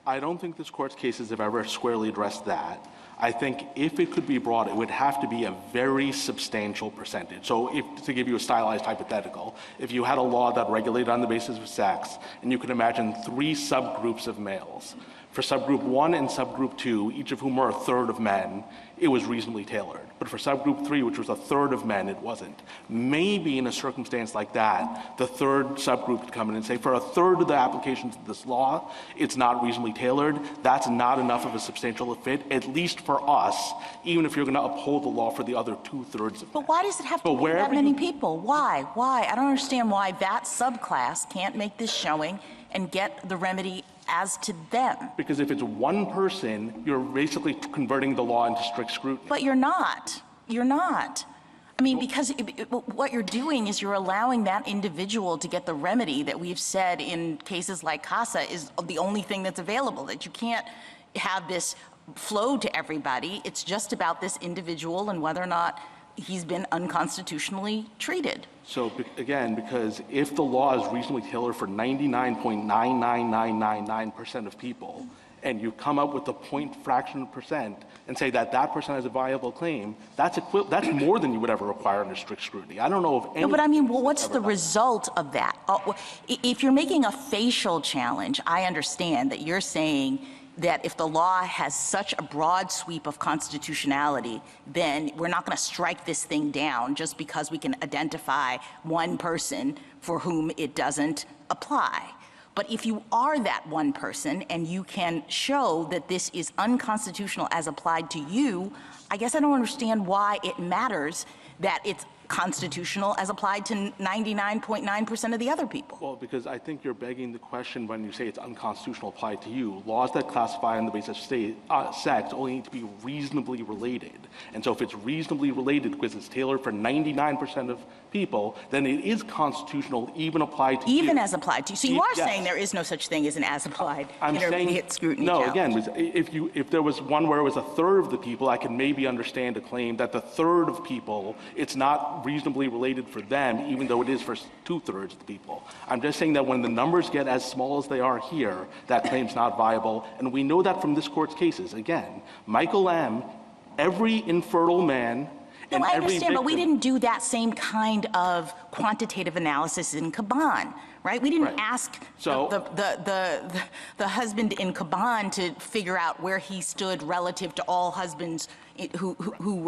I don't think this court's cases have ever squarely addressed that. I think if it could be brought, it would have to be a very substantial percentage. So to give you a stylized hypothetical, if you had a law that regulated on the basis of sex, and you could imagine 3 subgroups of males, for subgroup 1 and subgroup 2, each of whom are a third of men, it was reasonably tailored. But for subgroup 3, which was a third of men, it wasn't. Maybe in a circumstance like that, the third subgroup could come in and say, for a third of the applications of this law, it's not reasonably tailored. That's not enough of a substantial fit, at least for us, even if you're going to uphold the law for the other 2/3 of men. But why does it have to be that many people? Why? I don't understand why that subclass can't make this showing and get the remedy as to them. Because if it's one person, you're basically converting the law into strict scrutiny. But you're not. You're not. I mean, because what you're doing is you're allowing that individual to get the remedy that we've said in cases like CASA is the only thing that's available, that you can't have this flow to everybody. It's just about this individual and whether or not he's been unconstitutionally treated. So again, because if the law is reasonably tailored for 99.99999% of people, and you come up with a point fraction of percent and say that that person has a viable claim, that's more than you would ever require under strict scrutiny. I don't know of any. No, but I mean, well, what's the result of that? If you're making a facial challenge, I understand that you're saying that if the law has such a broad sweep of constitutionality, then we're not going to strike this thing down just because we can identify one person for whom it doesn't apply. But if you are that one person and you can show that this is unconstitutional as applied to you, I guess I don't understand why it matters that it's constitutional as applied to 99.9% of the other people. Well, because I think you're begging the question when you say it's unconstitutional applied to you. Laws that classify on the basis of sex only need to be reasonably related. And so if it's reasonably related because it's tailored for 99% of people, then it is constitutional even applied to you. Even as applied to you. So you are saying there is no such thing as an as applied intermediate scrutiny challenge. No, again, if there was one where it was a third of the people, I can maybe understand a claim that the third of people, it's not reasonably related for them, even though it is for 2/3 of the people. I'm just saying that when the numbers get as small as they are here, that claim's not viable. And we know that from this court's cases. Again, Michael M., every infertile man, no, I understand, but we didn't do that same kind of quantitative analysis in Caban, right? We didn't ask the husband in Caban to figure out where he stood relative to all husbands who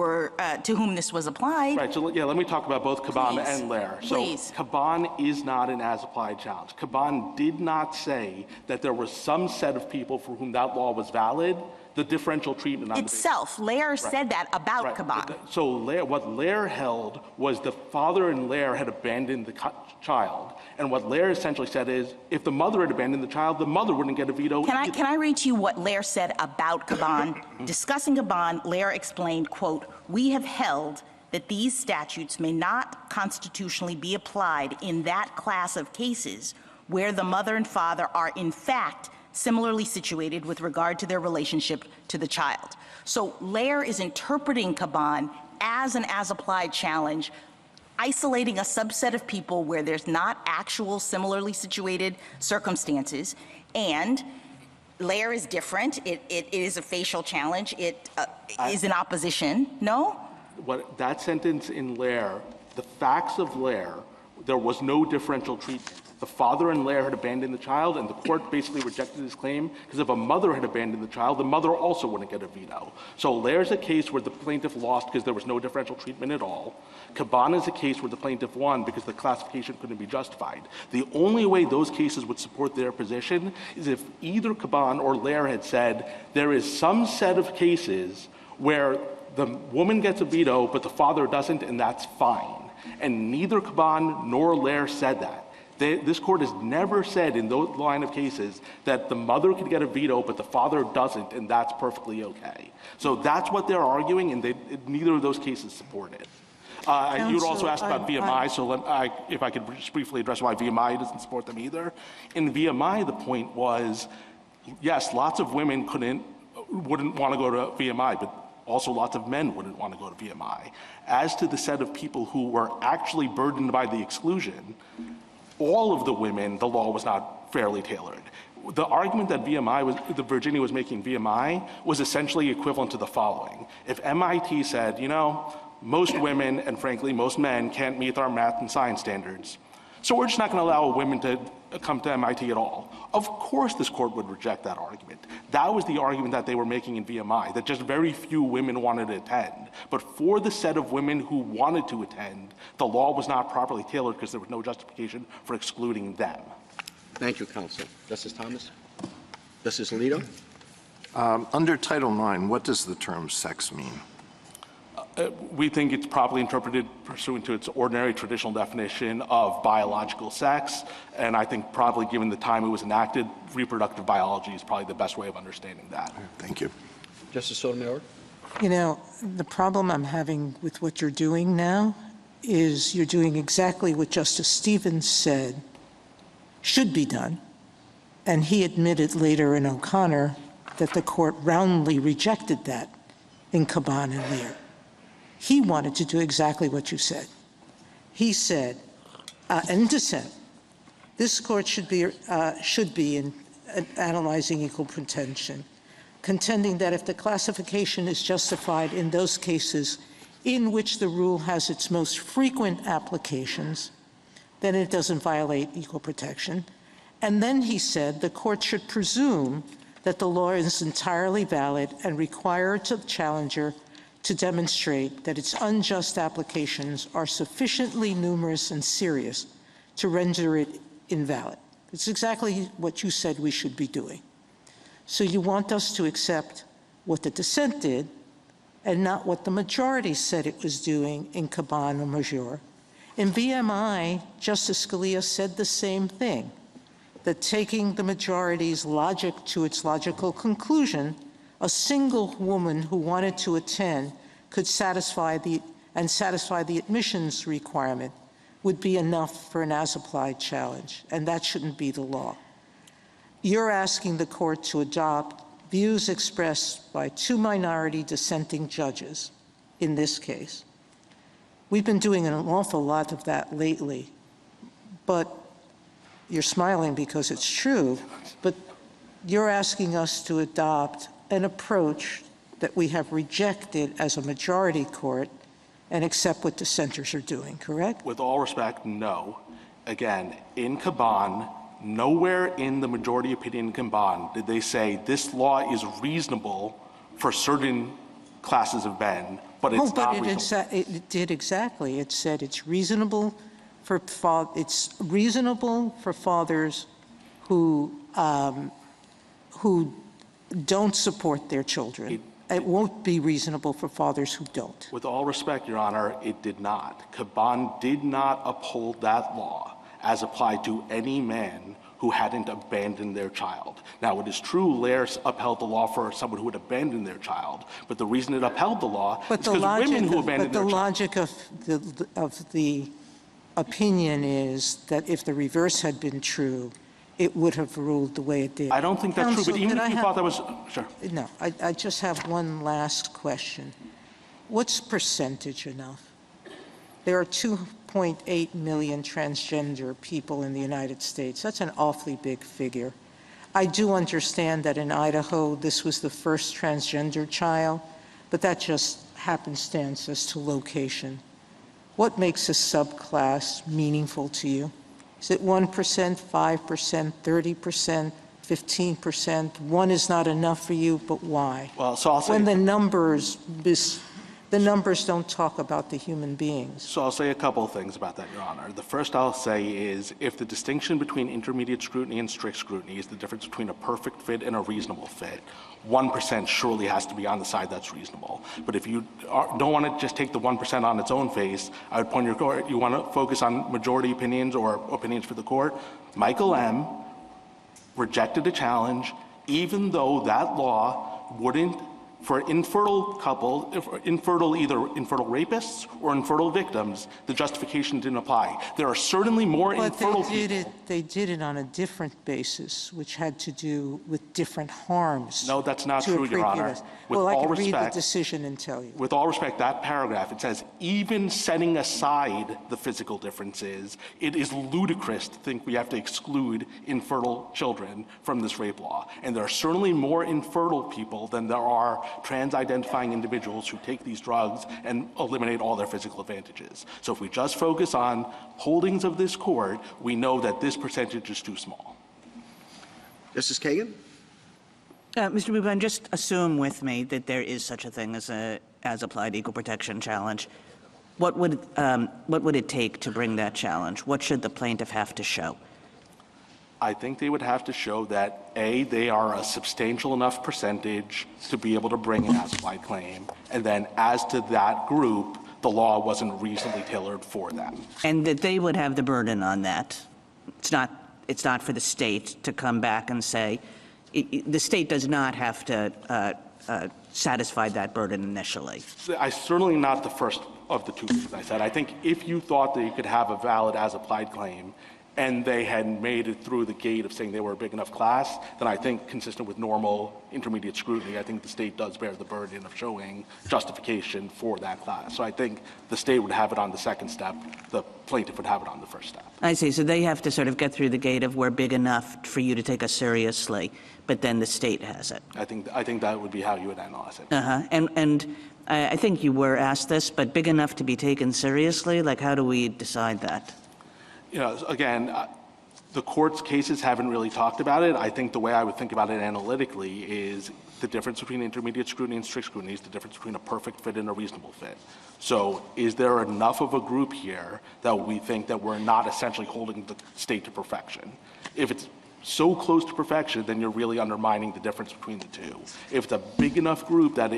were to whom this was applied. Right. So let me talk about both Caban and Lair. So Caban is not an as-applied challenge. Caban did not say that there was some set of people for whom that law was valid the differential treatment on itself. Lair said that about Caban. So what Lair held was the father and Lair had abandoned the child. And what Lair essentially said is, if the mother had abandoned the child, the mother wouldn't get a veto. Can I read to you what Lair said about Caban? Discussing Caban, Lair explained, quote, "We have held that these statutes may not constitutionally be applied in that class of cases where the mother and father are in fact similarly situated with regard to their relationship to the child." So Lair is interpreting Caban as an as-applied challenge, isolating a subset of people where there's not actual similarly situated circumstances, and Lair is different. It is a facial challenge. It is in opposition. No? What that sentence in Lair, the facts of Lair, there was no differential treatment. The father and Lair had abandoned the child, and the court basically rejected his claim, because if a mother had abandoned the child, the mother also wouldn't get a veto. So Lair's a case where the plaintiff lost because there was no differential treatment at all. Caban is a case where the plaintiff won because the classification couldn't be justified. The only way those cases would support their position is if either Caban or Lair had said there is some set of cases where the woman gets a veto, but the father doesn't, and that's fine. And neither Caban nor Lair said that. This court has never said in those line of cases that the mother could get a veto, but the father doesn't, and that's perfectly okay. So that's what they're arguing, and neither of those cases support it. You would also ask about VMI, if I could just briefly address why VMI doesn't support them either. In VMI, the point was, yes, lots of women wouldn't want to go to VMI, but also lots of men wouldn't want to go to VMI. As to the set of people who were actually burdened by the exclusion, all of the women, the law was not fairly tailored. The argument that Virginia was making VMI was essentially equivalent to the following. If MIT said, most women and frankly most men can't meet our math and science standards, so we're just not going to allow women to come to MIT at all. Of course this court would reject that argument. That was the argument that they were making in VMI, that just very few women wanted to attend. But for the set of women who wanted to attend, the law was not properly tailored because there was no justification for excluding them. Thank you, counsel. Justice Thomas? Justice Alito? Under Title IX, what does the term sex mean? We think it's properly interpreted pursuant to its ordinary traditional definition of biological sex, and I think probably given the time it was enacted, reproductive biology is probably the best way of understanding that. Thank you. Justice Sotomayor? The problem I'm having with what you're doing now is you're doing exactly what Justice Stevens said should be done, and he admitted later in O'Connor that the court roundly rejected that in Caban and Lear. He wanted to do exactly what you said. He said, in dissent, this court should be in analyzing equal protection, contending that if the classification is justified in those cases in which the rule has its most frequent applications, then it doesn't violate equal protection. And then he said the court should presume that the law is entirely valid and require the challenger to demonstrate that its unjust applications are sufficiently numerous and serious to render it invalid. It's exactly what you said we should be doing. So you want us to accept what the dissent did and not what the majority said it was doing in Caban or Major. In VMI, Justice Scalia said the same thing, that taking the majority's logic to its logical conclusion, a single woman who wanted to attend could satisfy the admissions requirement would be enough for an as-applied challenge, and that shouldn't be the law. You're asking the court to adopt views expressed by two minority dissenting judges in this case. We've been doing an awful lot of that lately, but you're smiling because it's true, but you're asking us to adopt an approach that we have rejected as a majority court and accept what dissenters are doing, correct? With all respect, no. Again, in Caban, nowhere in the majority opinion in Caban did they say this law is reasonable for certain classes of men, but it's not reasonable. It did exactly. It said it's reasonable for fathers who don't support their children. It won't be reasonable for fathers who don't. With all respect, Your Honor, it did not. Caban did not uphold that law as applied to any man who hadn't abandoned their child. Now, it is true Lair's upheld the law for someone who had abandoned their child, but the reason it upheld the law is because women who abandoned their child. But the logic of the opinion is that if the reverse had been true, it would have ruled the way it did. I don't think that's Counsel, true, but even could if I you have- thought that was, sure. No, I just have one last question. What's percentage enough? There are 2.8 million transgender people in the United States. That's an awfully big figure. I do understand that in Idaho, this was the first transgender child, but that just happenstance as to location. What makes a subclass meaningful to you? Is it 1%, 5%, 30%, 15%? One is not enough for you, but why? Well, so I'll say, When the numbers don't talk about the human beings. so I'll say a couple of things about that, Your Honor. The first I'll say is if the distinction between intermediate scrutiny and strict scrutiny is the difference between a perfect fit and a reasonable fit, 1% surely has to be on the side that's reasonable. But if you don't want to just take the 1% on its own face, I would point your court, you want to focus on majority opinions or opinions for the court. Michael M. rejected a challenge even though that law wouldn't, for infertile couple, either infertile rapists or infertile victims, the justification didn't apply. There are certainly more infertile people. They did it on a different basis, which had to do with different harms. No, that's not to a true, Your Honor. prepubescent. With Well, I all can read the respect, decision and tell you. with all respect, that paragraph, it says, even setting aside the physical differences, it is ludicrous to think we have to exclude infertile children from this rape law. And there are certainly more infertile people than there are trans-identifying individuals who take these drugs and eliminate all their physical advantages. So if we just focus on holdings of this court, we know that this percentage is too small. Justice Kagan? Mr. Buban, just assume with me that there is such a thing as a as-applied equal protection challenge. What would it take to bring that challenge? What should the plaintiff have to show? I think they would have to show that, A, they are a substantial enough percentage to be able to bring an as-applied claim, and then as to that group, the law wasn't reasonably tailored for them. And that they would have the burden on that. It's not for the state to come back and say, the state does not have to satisfy that burden initially. I certainly not the first of the two things I said. I think if you thought that you could have a valid as-applied claim and they had made it through the gate of saying they were a big enough class, then I think consistent with normal intermediate scrutiny, I think the state does bear the burden of showing justification for that class. So I think the state would have it on the second step, the plaintiff would have it on the first step. I see. So they have to sort of get through the gate of we're big enough for you to take us seriously, but then the state has it. I think that would be how you would analyze it. And I think you were asked this, but big enough to be taken seriously? Like, how do we decide that? You know, again, the court's cases haven't really talked about it. I think the way I would think about it analytically is the difference between intermediate scrutiny and strict scrutiny is the difference between a perfect fit and a reasonable fit. So is there enough of a group here that we think that we're not essentially holding the state to perfection? If it's so close to perfection, then you're really undermining the difference between the two. If it's a big enough group that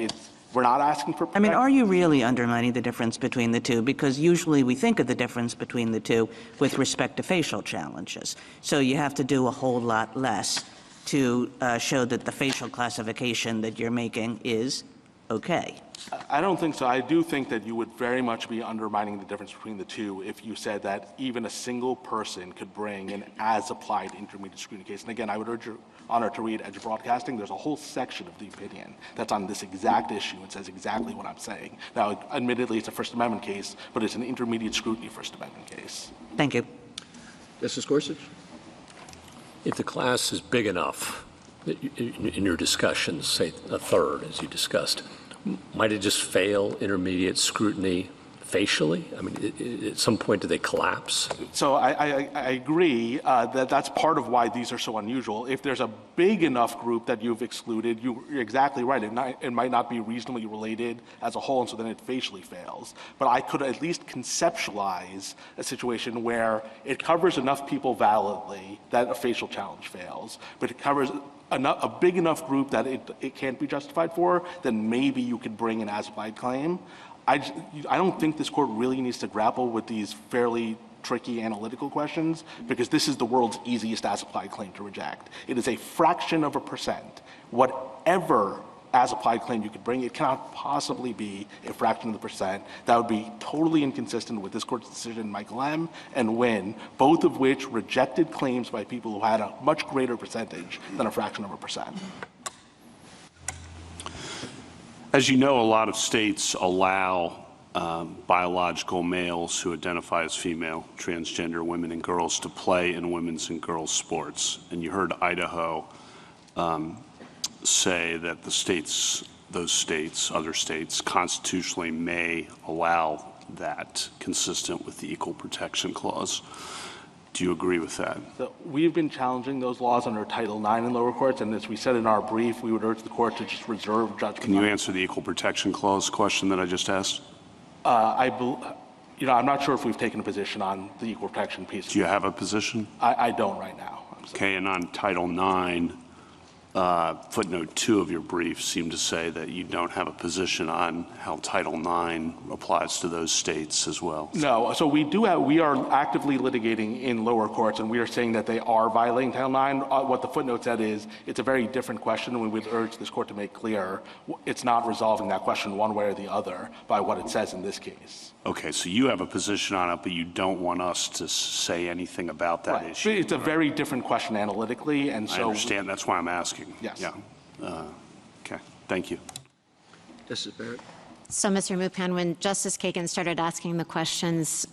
we're not asking for perfection. I mean, are you really undermining the difference between the two? Because usually we think of the difference between the two with respect to facial challenges. So you have to do a whole lot less to show that the facial classification that you're making is okay. I don't think so. I do think that you would very much be undermining the difference between the two if you said that even a single person could bring an as-applied intermediate scrutiny case. And again, I would urge Your Honor to read Edge Broadcasting. There's a whole section of the opinion that's on this exact issue and says exactly what I'm saying. Now, admittedly, it's a First Amendment case, but it's an intermediate scrutiny First Amendment case. Thank you. Justice Gorsuch? If the class is big enough, in your discussions, say a third, as you discussed, might it just fail intermediate scrutiny facially? I mean, at some point, do they collapse? So I agree that that's part of why these are so unusual. If there's a big enough group that you've excluded, you're exactly right. It might not be reasonably related as a whole, and so then it facially fails. But I could at least conceptualize a situation where it covers enough people validly that a facial challenge fails, but it covers a big enough group that it can't be justified for, then maybe you could bring an as-applied claim. I don't think this court really needs to grapple with these fairly tricky analytical questions, because this is the world's easiest as-applied claim to reject. It is a fraction of a percent. Whatever as-applied claim you could bring, it cannot possibly be a fraction of the percent. That would be totally inconsistent with this court's decision in Michael M. and Wynn, both of which rejected claims by people who had a much greater percentage than a fraction of a percent. As you know, a lot of states allow biological males who identify as female, transgender women and girls to play in women's and girls' sports. And you heard Idaho say that the states, those states, other states, constitutionally may allow that, consistent with the Equal Protection Clause. Do you agree with that? So we've been challenging those laws under Title IX in lower courts, and as we said in our brief, we would urge the court to just reserve judgment. Can you answer the Equal Protection Clause question that I just asked? I'm not sure if we've taken a position on the equal protection piece. Do you have a position? I don't right now. Okay, and on Title IX, footnote 2 of your brief seemed to say that you don't have a position on how Title IX applies to those states as well. No, so we are actively litigating in lower courts, and we are saying that they are violating Title IX. What the footnote said is it's a very different question, and we would urge this court to make clear it's not resolving that question one way or the other by what it says in this case. Okay, so you have a position on it, but you don't want us to say anything about that issue. It's a very different question analytically, and so— I understand. That's why I'm asking. Yes. Yeah. Okay. Thank you. Justice Barrett. So, Mr. Mupan, when Justice Kagan started asking the questions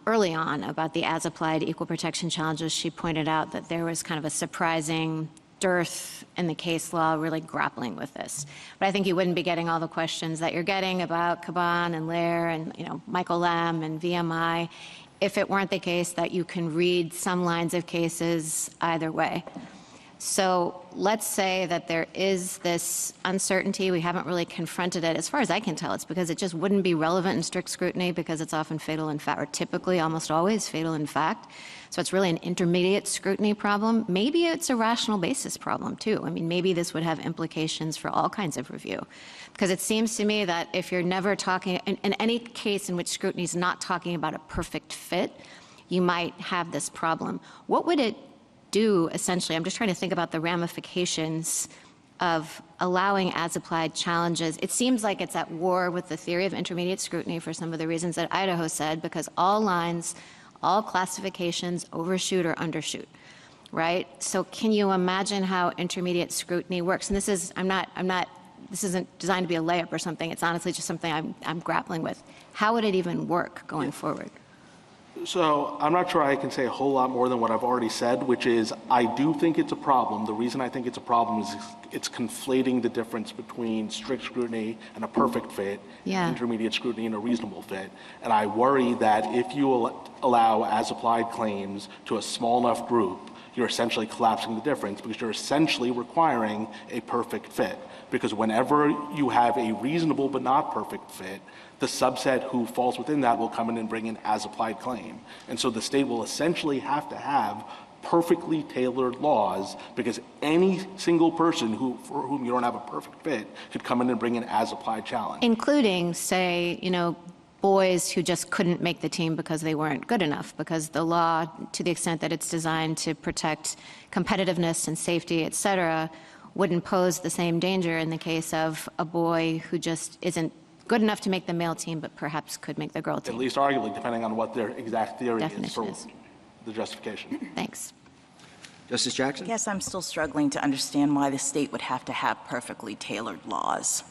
early on about the as-applied equal protection challenges, she pointed out that there was kind of a surprising dearth in the case law really grappling with this. But I think you wouldn't be getting all the questions that you're getting about Caban and Lair and, Michael Lamb and VMI if it weren't the case that you can read some lines of cases either way. So let's say that there is this uncertainty. We haven't really confronted it. As far as I can tell, it's because it just wouldn't be relevant in strict scrutiny because it's often fatal in fact, or typically almost always fatal in fact. So it's really an intermediate scrutiny problem. Maybe it's a rational basis problem too. I mean, maybe this would have implications for all kinds of review. Because it seems to me that if you're never talking, in any case in which scrutiny is not talking about a perfect fit, you might have this problem. What would it do, essentially? I'm just trying to think about the ramifications of allowing as-applied challenges. It seems like it's at war with the theory of intermediate scrutiny for some of the reasons that Idaho said, because all lines, all classifications overshoot or undershoot, right? So can you imagine how intermediate scrutiny works? And this is, this isn't designed to be a layup or something. It's honestly just something I'm grappling with. How would it even work going forward? So I'm not sure I can say a whole lot more than what I've already said, which is I do think it's a problem. The reason I think it's a problem is it's conflating the difference between strict scrutiny and a perfect fit, intermediate scrutiny and a reasonable fit. And I worry that if you allow as-applied claims to a small enough group, you're essentially collapsing the difference because you're essentially requiring a perfect fit. Because whenever you have a reasonable but not perfect fit, the subset who falls within that will come in and bring an as-applied claim. And so the state will essentially have to have perfectly tailored laws because any single person for whom you don't have a perfect fit could come in and bring an as-applied challenge. Including, say, boys who just couldn't make the team because they weren't good enough, because the law, to the extent that it's designed to protect competitiveness and safety, et cetera, wouldn't pose the same danger in the case of a boy who just isn't good enough to make the male team, but perhaps could make the girl team. At least arguably, depending on what their exact theory is for the justification. Thanks. Justice Jackson? Yes, I'm still struggling to understand why the state would have to have perfectly tailored laws.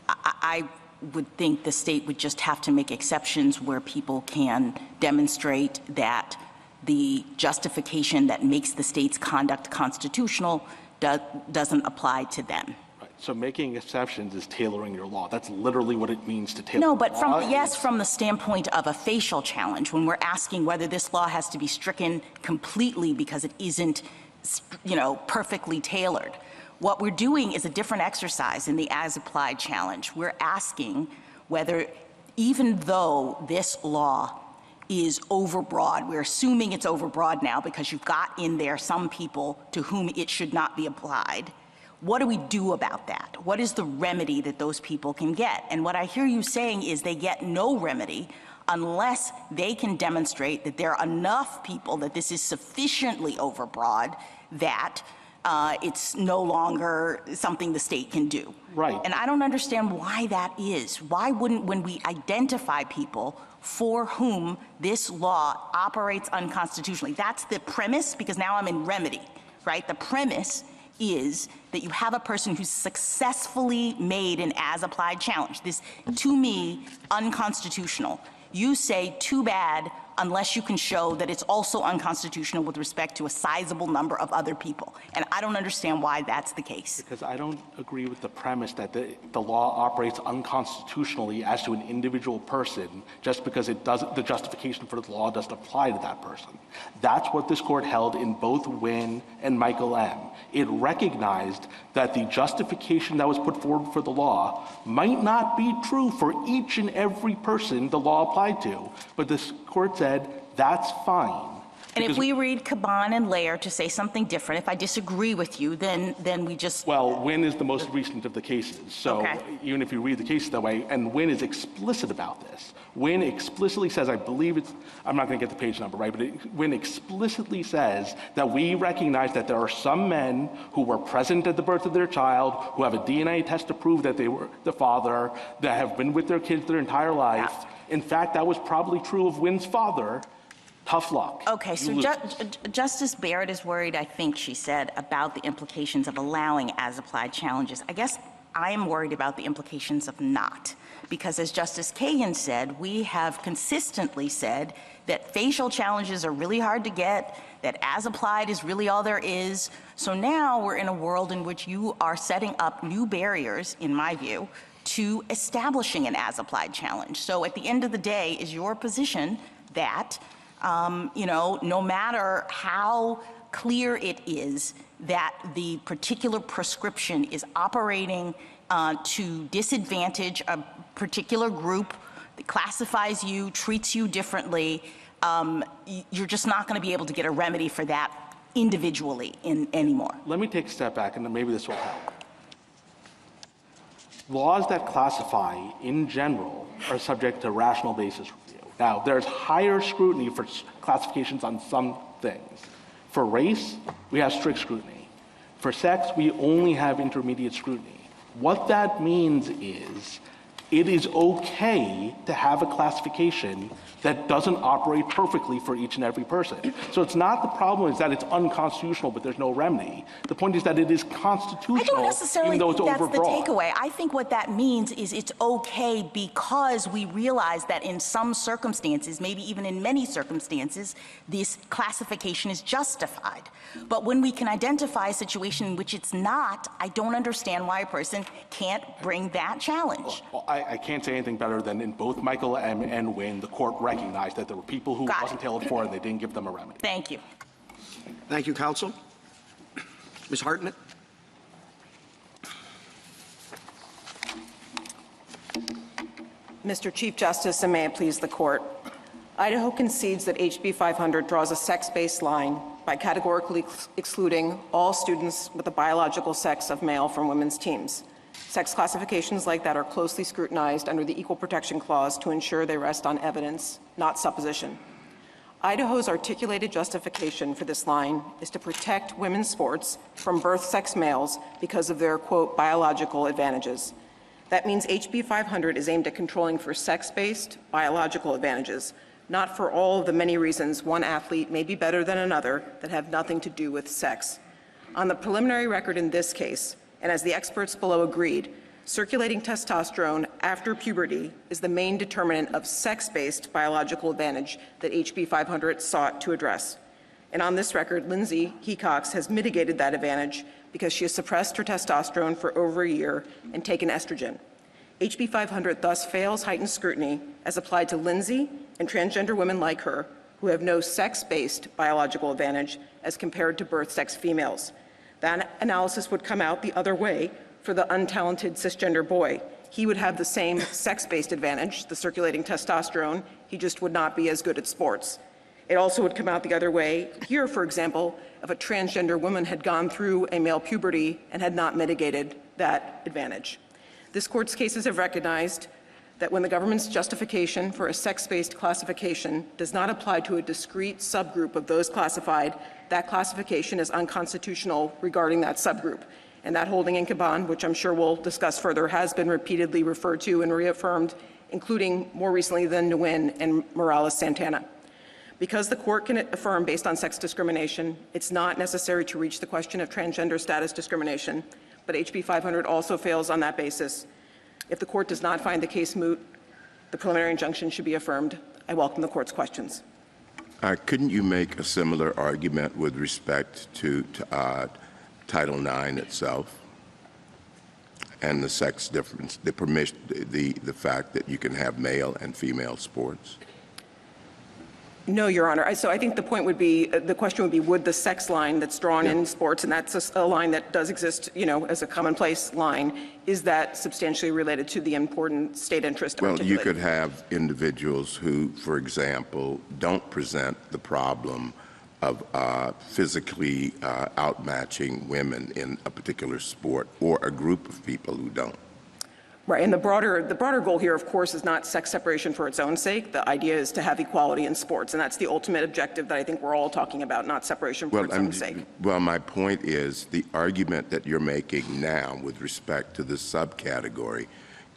I would think the state would just have to make exceptions where people can demonstrate that the justification that makes the state's conduct constitutional doesn't apply to them. So making exceptions is tailoring your law. That's literally what it means to tailor No, but law. from the standpoint of a facial challenge, when we're asking whether this law has to be stricken completely because it isn't, perfectly tailored. What we're doing is a different exercise in the as-applied challenge. We're asking whether, even though this law is overbroad, we're assuming it's overbroad now because you've got in there some people to whom it should not be applied, what do we do about that? What is the remedy that those people can get? And what I hear you saying is they get no remedy unless they can demonstrate that there are enough people that this is sufficiently overbroad that it's no longer something the state can do. Right. And I don't understand why that is. Why wouldn't, when we identify people for whom this law operates unconstitutionally, that's the premise, because now I'm in remedy, right? The premise is that you have a person who's successfully made an as-applied challenge. This, to me, unconstitutional. You say, too bad, unless you can show that it's also unconstitutional with respect to a sizable number of other people. And I don't understand why that's the case. Because I don't agree with the premise that the law operates unconstitutionally as to an individual person just because it doesn't, the justification for the law doesn't apply to that person. That's what this court held in both Wynne and Michael M. It recognized that the justification that was put forward for the law might not be true for each and every person the law applied to, but this court said that's fine. And if we read Caban and Lair to say something different, if I disagree with you, then we just... Well, Wynne is the most recent of the cases. So okay. Even if you read the cases that way, and Wynne is explicit about this. Wynne explicitly says, I believe it's, I'm not going to get the page number right, but Wynne explicitly says that we recognize that there are some men who were present at the birth of their child, who have a DNA test to prove that they were the father, that have been with their kids their entire life. Yeah. In fact, that was probably true of Wynne's father. Tough luck. Okay, so Justice Barrett is worried, I think she said, about the implications of allowing as-applied challenges. I guess I am worried about the implications of not. Because as Justice Kagan said, we have consistently said that facial challenges are really hard to get, that as-applied is really all there is. So now we're in a world in which you are setting up new barriers, in my view, to establishing an as-applied challenge. So at the end of the day, is your position that no matter how clear it is that the particular prescription is operating to disadvantage a particular group, that classifies you, treats you differently, you're just not going to be able to get a remedy for that individually anymore. Let me take a step back, and then maybe this will help. Laws that classify, in general, are subject to rational basis review. Now, there's higher scrutiny for classifications on some things. For race, we have strict scrutiny. For sex, we only have intermediate scrutiny. What that means is it is okay to have a classification that doesn't operate perfectly for each and every person. So it's not the problem is that it's unconstitutional, but there's no remedy. The point is that it is constitutional, I don't necessarily even though it's think that's overbroad. the takeaway. I think what that means is it's okay because we realize that in some circumstances, maybe even in many circumstances, this classification is justified. But when we can identify a situation in which it's not, I don't understand why a person can't bring that challenge. Well, I can't say anything better than in both Michael M. and Wynne, the court recognized that there were people who it wasn't tailored for and they didn't give them a remedy. Thank you. Thank you, counsel. Ms. Hartnett. Mr. Chief Justice, and may it please the court, Idaho concedes that HB 500 draws a sex-based line by categorically excluding all students with the biological sex of male from women's teams. Sex classifications like that are closely scrutinized under the Equal Protection Clause to ensure they rest on evidence, not supposition. Idaho's articulated justification for this line is to protect women's sports from birth-sex males because of their, quote, biological advantages. That means HB 500 is aimed at controlling for sex-based biological advantages, not for all of the many reasons one athlete may be better than another that have nothing to do with sex. On the preliminary record in this case, and as the experts below agreed, circulating testosterone after puberty is the main determinant of sex-based biological advantage that HB 500 sought to address. And on this record, Lindsay Hecox has mitigated that advantage because she has suppressed her testosterone for over a year and taken estrogen. HB 500 thus fails heightened scrutiny as applied to Lindsay and transgender women like her who have no sex-based biological advantage as compared to birth-sex females. That analysis would come out the other way for the untalented cisgender boy. He would have the same sex-based advantage, the circulating testosterone, he just would not be as good at sports. It also would come out the other way here, for example, if a transgender woman had gone through a male puberty and had not mitigated that advantage. This court's cases have recognized that when the government's justification for a sex-based classification does not apply to a discrete subgroup of those classified, that classification is unconstitutional regarding that subgroup. And that holding in Caban, which I'm sure we'll discuss further, has been repeatedly referred to and reaffirmed, including more recently than Nguyen and Morales-Santana. Because the court can affirm based on sex discrimination, it's not necessary to reach the question of transgender status discrimination, but HB 500 also fails on that basis. If the court does not find the case moot, the preliminary injunction should be affirmed. I welcome the court's questions. Couldn't you make a similar argument with respect to Title IX itself and the sex difference, the fact that you can have male and female sports? No, Your Honor. So I think the point would be, the question would be, would the sex line that's drawn in sports, and that's a line that does exist, as a commonplace line, is that substantially related to the important state interest? Well, you could have individuals who, for example, don't present the problem of physically outmatching women in a particular sport, or a group of people who don't. Right, and the broader goal here, of course, is not sex separation for its own sake. The idea is to have equality in sports, and that's the ultimate objective that I think we're all talking about, not separation for its own sake. Well, my point is the argument that you're making now with respect to the subcategory,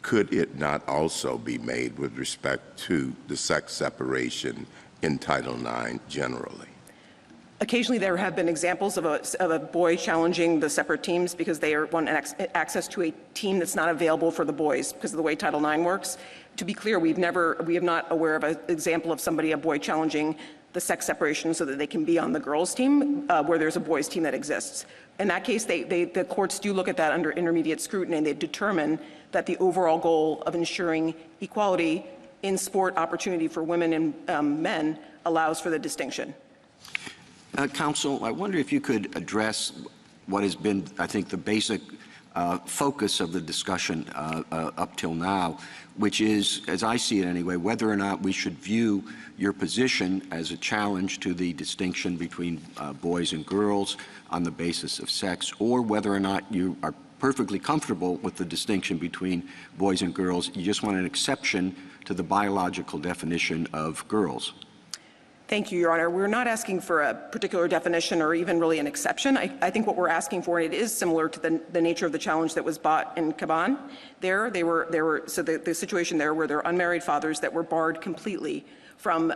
could it not also be made with respect to the sex separation in Title IX generally? Occasionally there have been examples of a boy challenging the separate teams because they want access to a team that's not available for the boys because of the way Title IX works. To be clear, we have not aware of an example of a boy challenging the sex separation so that they can be on the girls' team where there's a boys' team that exists. In that case, the courts do look at that under intermediate scrutiny, and they determine that the overall goal of ensuring equality in sport opportunity for women and men allows for the distinction. Counsel, I wonder if you could address what has been, I think, the basic focus of the discussion up till now, which is, as I see it anyway, whether or not we should view your position as a challenge to the distinction between boys and girls on the basis of sex, or whether or not you are perfectly comfortable with the distinction between boys and girls. You just want an exception to the biological definition of girls. Thank you, Your Honor. We're not asking for a particular definition or even really an exception. I think what we're asking for, and it is similar to the nature of the challenge that was brought in Caban. The situation there where there are unmarried fathers that were barred completely from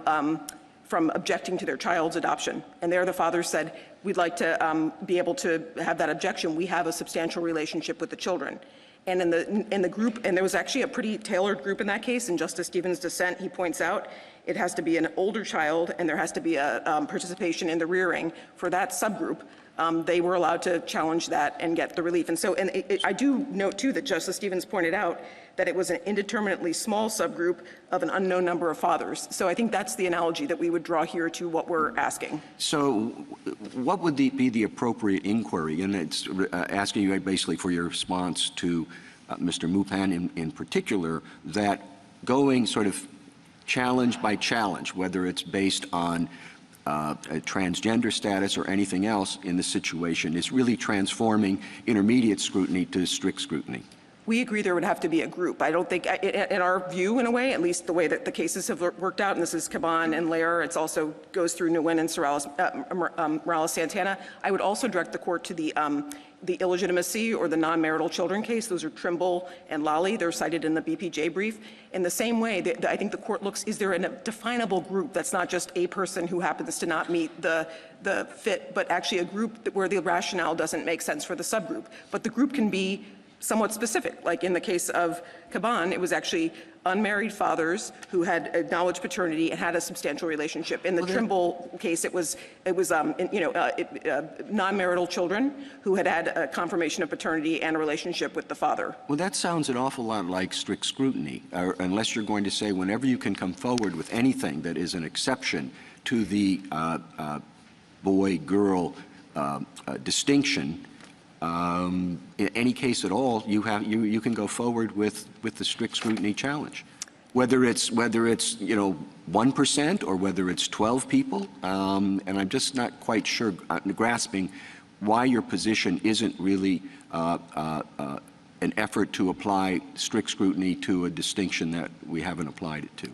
objecting to their child's adoption. And there the father said, we'd like to be able to have that objection. We have a substantial relationship with the children. And in the group, and there was actually a pretty tailored group in that case. In Justice Stevens' dissent, he points out it has to be an older child, and there has to be a participation in the rearing. For that subgroup, they were allowed to challenge that and get the relief. And so, I do note too that Justice Stevens pointed out that it was an indeterminately small subgroup of an unknown number of fathers. So I think that's the analogy that we would draw here to what we're asking. So what would be the appropriate inquiry? And it's asking you basically for your response to Mr. Mupan in particular, that going sort of challenge by challenge, whether it's based on a transgender status or anything else in the situation, is really transforming intermediate scrutiny to strict scrutiny. We agree there would have to be a group. I don't think, in our view, in a way, at least the way that the cases have worked out, and this is Caban and Lair, it also goes through Nguyen and Morales-Santana. I would also direct the court to the illegitimacy or the non-marital children case. Those are Trimble and Lally. They're cited in the BPJ brief. In the same way, I think the court looks, is there a definable group that's not just a person who happens to not meet the fit, but actually a group where the rationale doesn't make sense for the subgroup. But the group can be somewhat specific. Like in the case of Caban, it was actually unmarried fathers who had acknowledged paternity and had a substantial relationship. In the Trimble case, it was non-marital children who had had a confirmation of paternity and a relationship with the father. Well, that sounds an awful lot like strict scrutiny, unless you're going to say whenever you can come forward with anything that is an exception to the boy-girl distinction. In any case at all, you can go forward with the strict scrutiny challenge, whether it's 1% or whether it's 12 people. And I'm just not quite sure, grasping why your position isn't really an effort to apply strict scrutiny to a distinction that we haven't applied it to.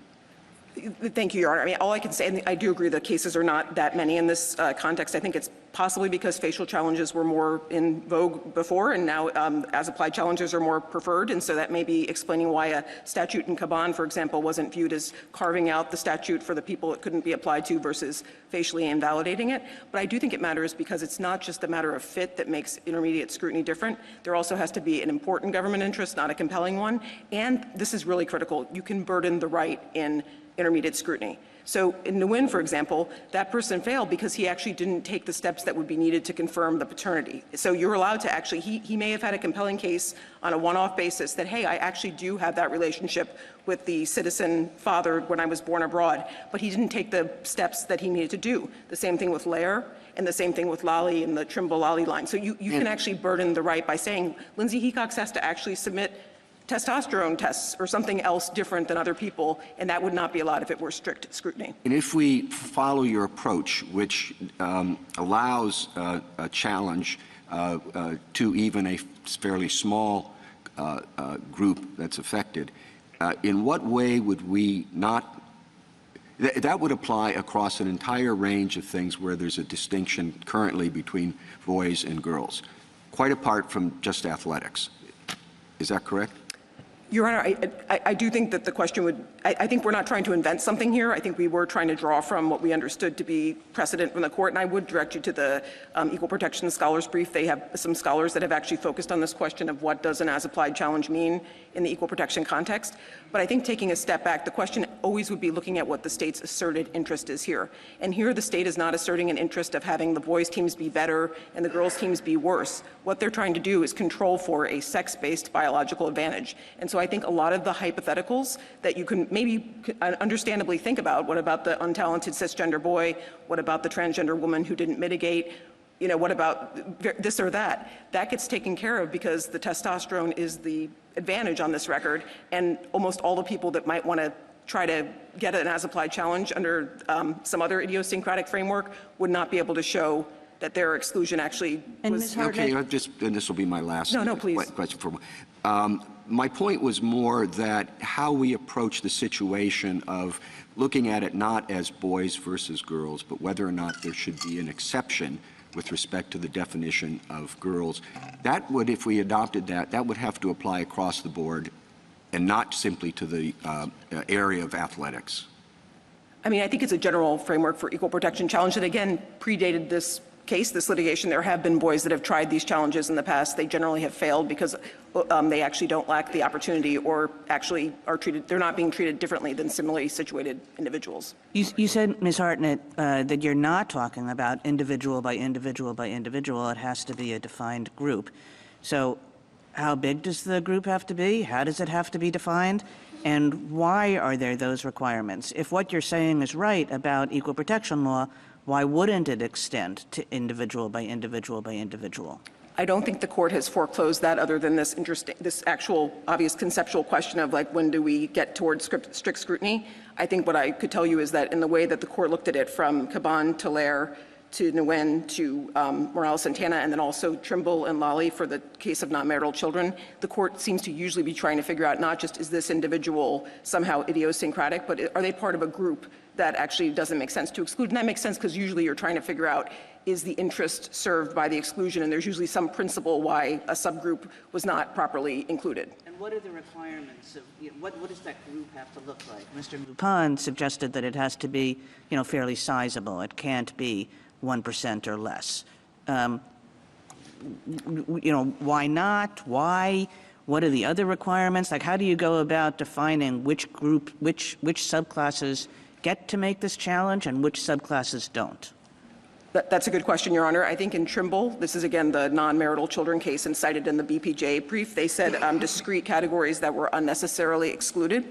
Thank you, Your Honor. I mean, all I can say, and I do agree that cases are not that many in this context. I think it's possibly because facial challenges were more in vogue before, and now as-applied challenges are more preferred, and so that may be explaining why a statute in Caban, for example, wasn't viewed as carving out the statute for the people it couldn't be applied to versus facially invalidating it. But I do think it matters because it's not just a matter of fit that makes intermediate scrutiny different. There also has to be an important government interest, not a compelling one, and this is really critical. You can burden the right in intermediate scrutiny. So in Nguyen, for example, that person failed because he actually didn't take the steps that would be needed to confirm the paternity. So you're allowed to actually, he may have had a compelling case on a one-off basis that, hey, I actually do have that relationship with the citizen father when I was born abroad, but he didn't take the steps that he needed to do. The same thing with Lair, and the same thing with Lally and the Trimble-Lally line. So you can actually burden the right by saying, Lindsay Hecox has to actually submit testosterone tests or something else different than other people, and that would not be allowed if it were strict scrutiny. And if we follow your approach, which allows a challenge to even a fairly small group that's affected, in what way would we not that would apply across an entire range of things where there's a distinction currently between boys and girls, quite apart from just athletics. Is that correct? Your Honor, I do think that the question would, I think we're not trying to invent something here. I think we were trying to draw from what we understood to be precedent from the court, and I would direct you to the Equal Protection Scholars Brief. They have some scholars that have actually focused on this question of what does an as-applied challenge mean in the equal protection context. But I think taking a step back, the question always would be looking at what the state's asserted interest is here. And here the state is not asserting an interest of having the boys' teams be better and the girls' teams be worse. What they're trying to do is control for a sex-based biological advantage. And so I think a lot of the hypotheticals that you can maybe understandably think about, what about the untalented cisgender boy? What about the transgender woman who didn't mitigate? You know, what about this or that? That gets taken care of because the testosterone is the advantage on this record, and almost all the people that might want to try to get an as-applied challenge under some other idiosyncratic framework would not be able to show that their exclusion actually was. Okay, and this will be my last question. My point was more that how we approach the situation of looking at it not as boys versus girls, but whether or not there should be an exception with respect to the definition of girls. That would, if we adopted that, that would have to apply across the board and not simply to the area of athletics. I mean, I think it's a general framework for equal protection challenge that, again, predated this case, this litigation. There have been boys that have tried these challenges in the past. They generally have failed because they actually don't lack the opportunity or actually are treated, they're not being treated differently than similarly situated individuals. You said, Ms. Hartnett, that you're not talking about individual by individual by individual. It has to be a defined group. So how big does the group have to be? How does it have to be defined? And why are there those requirements? If what you're saying is right about equal protection law, why wouldn't it extend to individual by individual by individual? I don't think the court has foreclosed that other than this actual obvious conceptual question of like when do we get towards strict scrutiny. I think what I could tell you is that in the way that the court looked at it from Caban to Lair to Nguyen to Morales-Santana and then also Trimble and Lally for the case of non-marital children, the court seems to usually be trying to figure out not just is this individual somehow idiosyncratic, but are they part of a group that actually doesn't make sense to exclude. And that makes sense because usually you're trying to figure out is the interest served by the exclusion, and there's usually some principle why a subgroup was not properly included. And what are the requirements of, what does that group have to look like? Mr. Lupin suggested that it has to be, fairly sizable. It can't be 1% or less. Why not? Why? What are the other requirements? Like, how do you go about defining which group, which subclasses get to make this challenge and which subclasses don't? That's a good question, Your Honor. I think in Trimble, this is again the non-marital children case and cited in the BPJ brief, they said discrete categories that were unnecessarily excluded.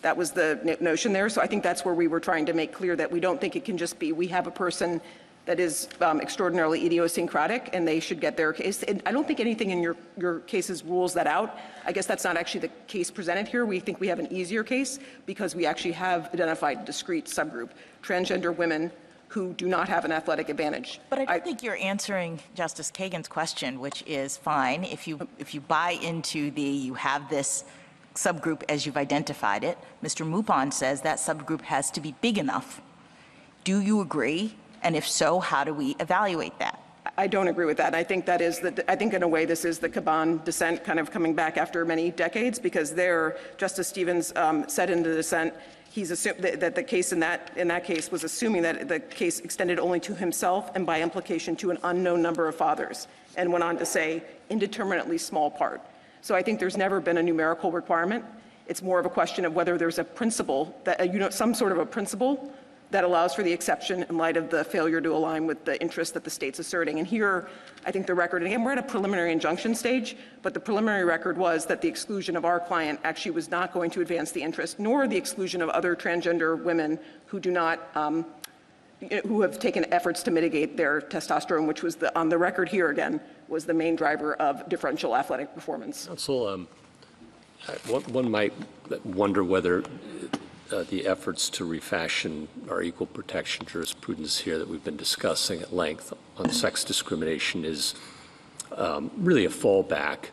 That was the notion there. So I think that's where we were trying to make clear that we don't think it can just be we have a person that is extraordinarily idiosyncratic, and they should get their case. And I don't think anything in your cases rules that out. I guess that's not actually the case presented here. We think we have an easier case because we actually have identified a discrete subgroup, transgender women who do not have an athletic advantage. But I don't think you're answering Justice Kagan's question, which is fine. If you buy into you have this subgroup as you've identified it, Mr. Mupon says that subgroup has to be big enough. Do you agree? And if so, how do we evaluate that? I don't agree with that. I think that is I think in a way this is the Caban dissent kind of coming back after many decades, because there, Justice Stevens said in the dissent, he's assumed that the case in that case was assuming that the case extended only to himself and by implication to an unknown number of fathers, and went on to say indeterminately small part. So I think there's never been a numerical requirement. It's more of a question of whether there's a principle that some sort of a principle that allows for the exception in light of the failure to align with the interest that the state's asserting. And here, I think the record, and again, we're at a preliminary injunction stage, but the preliminary record was that the exclusion of our client actually was not going to advance the interest, nor the exclusion of other transgender women who do not, who have taken efforts to mitigate their testosterone, which was on the record here again, was the main driver of differential athletic performance. Counsel, one might wonder whether the efforts to refashion our equal protection jurisprudence here that we've been discussing at length on sex discrimination is really a fallback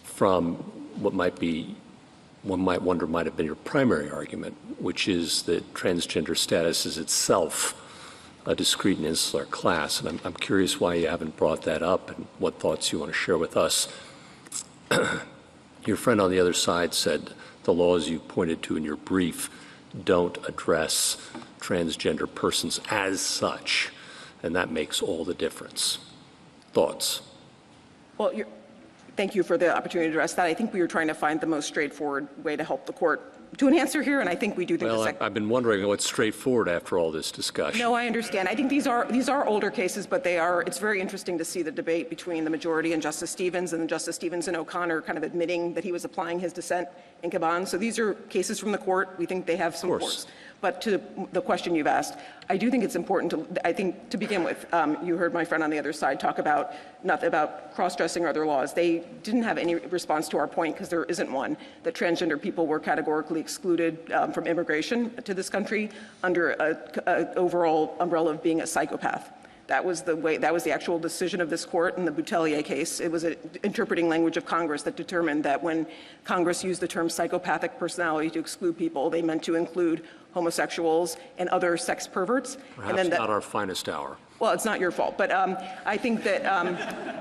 from what one might wonder might have been your primary argument, which is that transgender status is itself a discrete and insular class. And I'm curious why you haven't brought that up and what thoughts you want to share with us. Your friend on the other side said the laws you pointed to in your brief don't address transgender persons as such, and that makes all the difference. Thoughts? Well, thank you for the opportunity to address that. I think we were trying to find the most straightforward way to help the court to an answer here, and I think we do think I've been wondering what's straightforward after all this discussion. No, I understand. I think these are older cases, but it's very interesting to see the debate between the majority and Justice Stevens, and Justice Stevens and O'Connor kind of admitting that he was applying his dissent in Caban. So these are cases from the court. We think they have some force. But to the question you've asked, I do think it's important to begin with, you heard my friend on the other side talk about cross-dressing or other laws. They didn't have any response to our point, because there isn't one, that transgender people were categorically excluded from immigration to this country under an overall umbrella of being a psychopath. That was the actual decision of this court in the Boutelier case. It was interpreting language of Congress that determined that when Congress used the term psychopathic personality to exclude people, they meant to include homosexuals and other sex perverts. Perhaps not our finest hour. Well, it's not your fault, but I think that.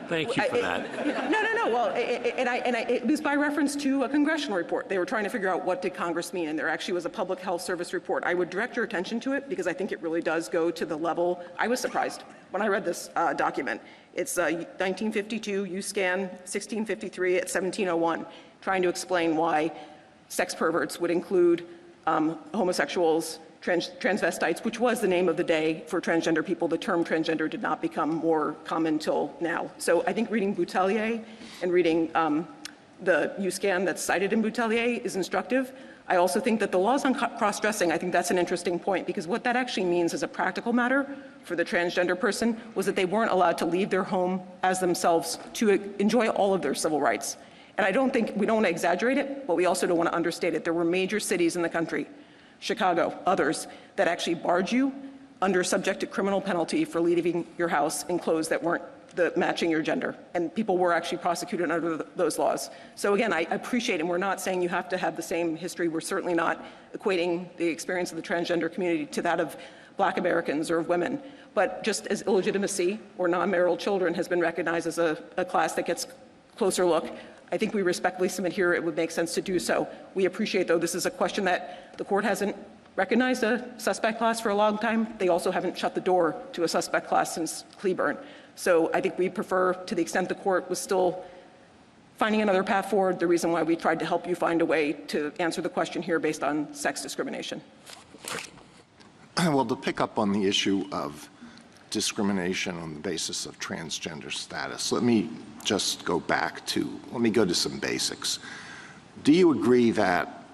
Thank you for that. No. Well, it was by reference to a congressional report. They were trying to figure out what did Congress mean, and there actually was a public health service report. I would direct your attention to it because I think it really does go to the level. I was surprised when I read this document. It's 1952 USCAN 1653 at 1701, trying to explain why sex perverts would include homosexuals, transvestites, which was the name of the day for transgender people. The term transgender did not become more common till now. So I think reading Boutelier and reading the USCAN that's cited in Boutelier is instructive. I also think that the laws on cross-dressing, I think that's an interesting point, because what that actually means as a practical matter for the transgender person was that they weren't allowed to leave their home as themselves to enjoy all of their civil rights. And we don't want to exaggerate it, but we also don't want to understate it. There were major cities in the country, Chicago, others, that actually barred you under subject to criminal penalty for leaving your house in clothes that weren't matching your gender. And people were actually prosecuted under those laws. So again, I appreciate, and we're not saying you have to have the same history. We're certainly not equating the experience of the transgender community to that of Black Americans or of women. But just as illegitimacy or non-marital children has been recognized as a class that gets closer look, I think we respectfully submit here it would make sense to do so. We appreciate, though, this is a question that the court hasn't recognized a suspect class for a long time. They also haven't shut the door to a suspect class since Cleburne. So I think we prefer, to the extent the court was still finding another path forward, the reason why we tried to help you find a way to answer the question here based on sex discrimination. Well, to pick up on the issue of discrimination on the basis of transgender status, let me just go to some basics. Do you agree that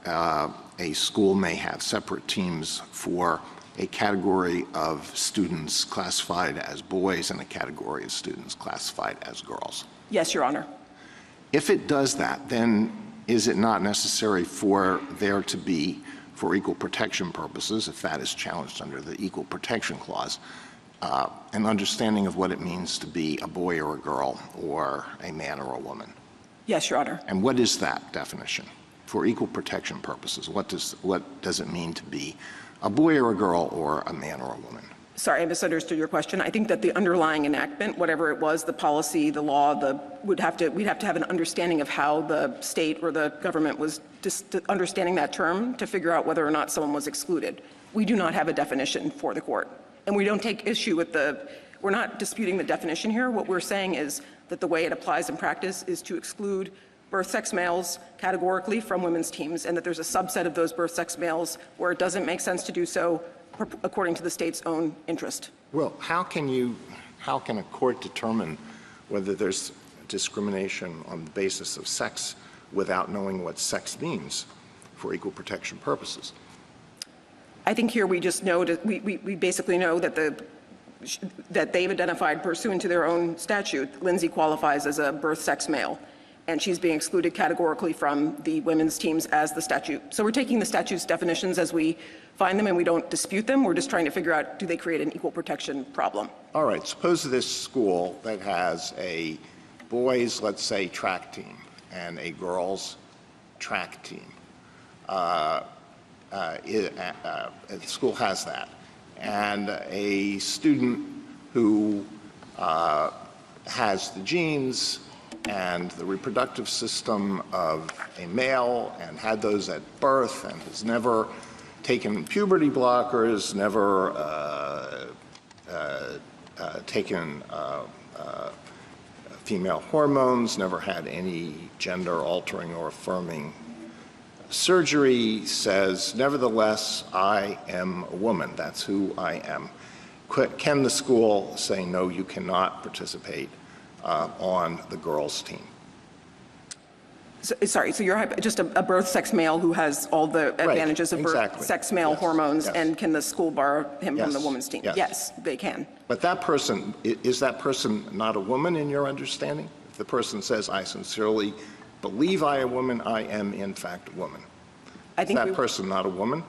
a school may have separate teams for a category of students classified as boys and a category of students classified as girls? Yes, Your Honor. If it does that, then is it not necessary for there to be, for equal protection purposes, if that is challenged under the Equal Protection Clause, an understanding of what it means to be a boy or a girl or a man or a woman? Yes, Your Honor. And what is that definition? For equal protection purposes, what does it mean to be a boy or a girl or a man or a woman? Sorry, I misunderstood your question. I think that the underlying enactment, whatever it was, the policy, the law, we'd have to have an understanding of how the state or the government was just understanding that term to figure out whether or not someone was excluded. We do not have a definition for the court. And we don't take issue with we're not disputing the definition here. What we're saying is that the way it applies in practice is to exclude birth sex males categorically from women's teams, and that there's a subset of those birth sex males where it doesn't make sense to do so according to the state's own interest. Well, how can a court determine whether there's discrimination on the basis of sex without knowing what sex means for equal protection purposes? I think here we just know we basically know that that they've identified pursuant to their own statute, Lindsay qualifies as a birth sex male, and she's being excluded categorically from the women's teams as the statute. So we're taking the statute's definitions as we find them, and we don't dispute them. We're just trying to figure out, do they create an equal protection problem? All right, suppose this school that has a boys, let's say, track team and a girls track team. The school has that. And a student who has the genes and the reproductive system of a male and had those at birth and has never taken puberty blockers, never taken female hormones, never had any gender altering or affirming surgery, says, nevertheless, I am a woman. That's who I am. Can the school say, no, you cannot participate on the girls' team? Sorry, so you're just a birth sex male who has all the advantages of birth sex male hormones, and can the school bar him from the women's team? Yes, they can. But that person, is that person not a woman in your understanding? If the person says, I sincerely believe I am a woman, I am in fact a woman. Is that person not a woman?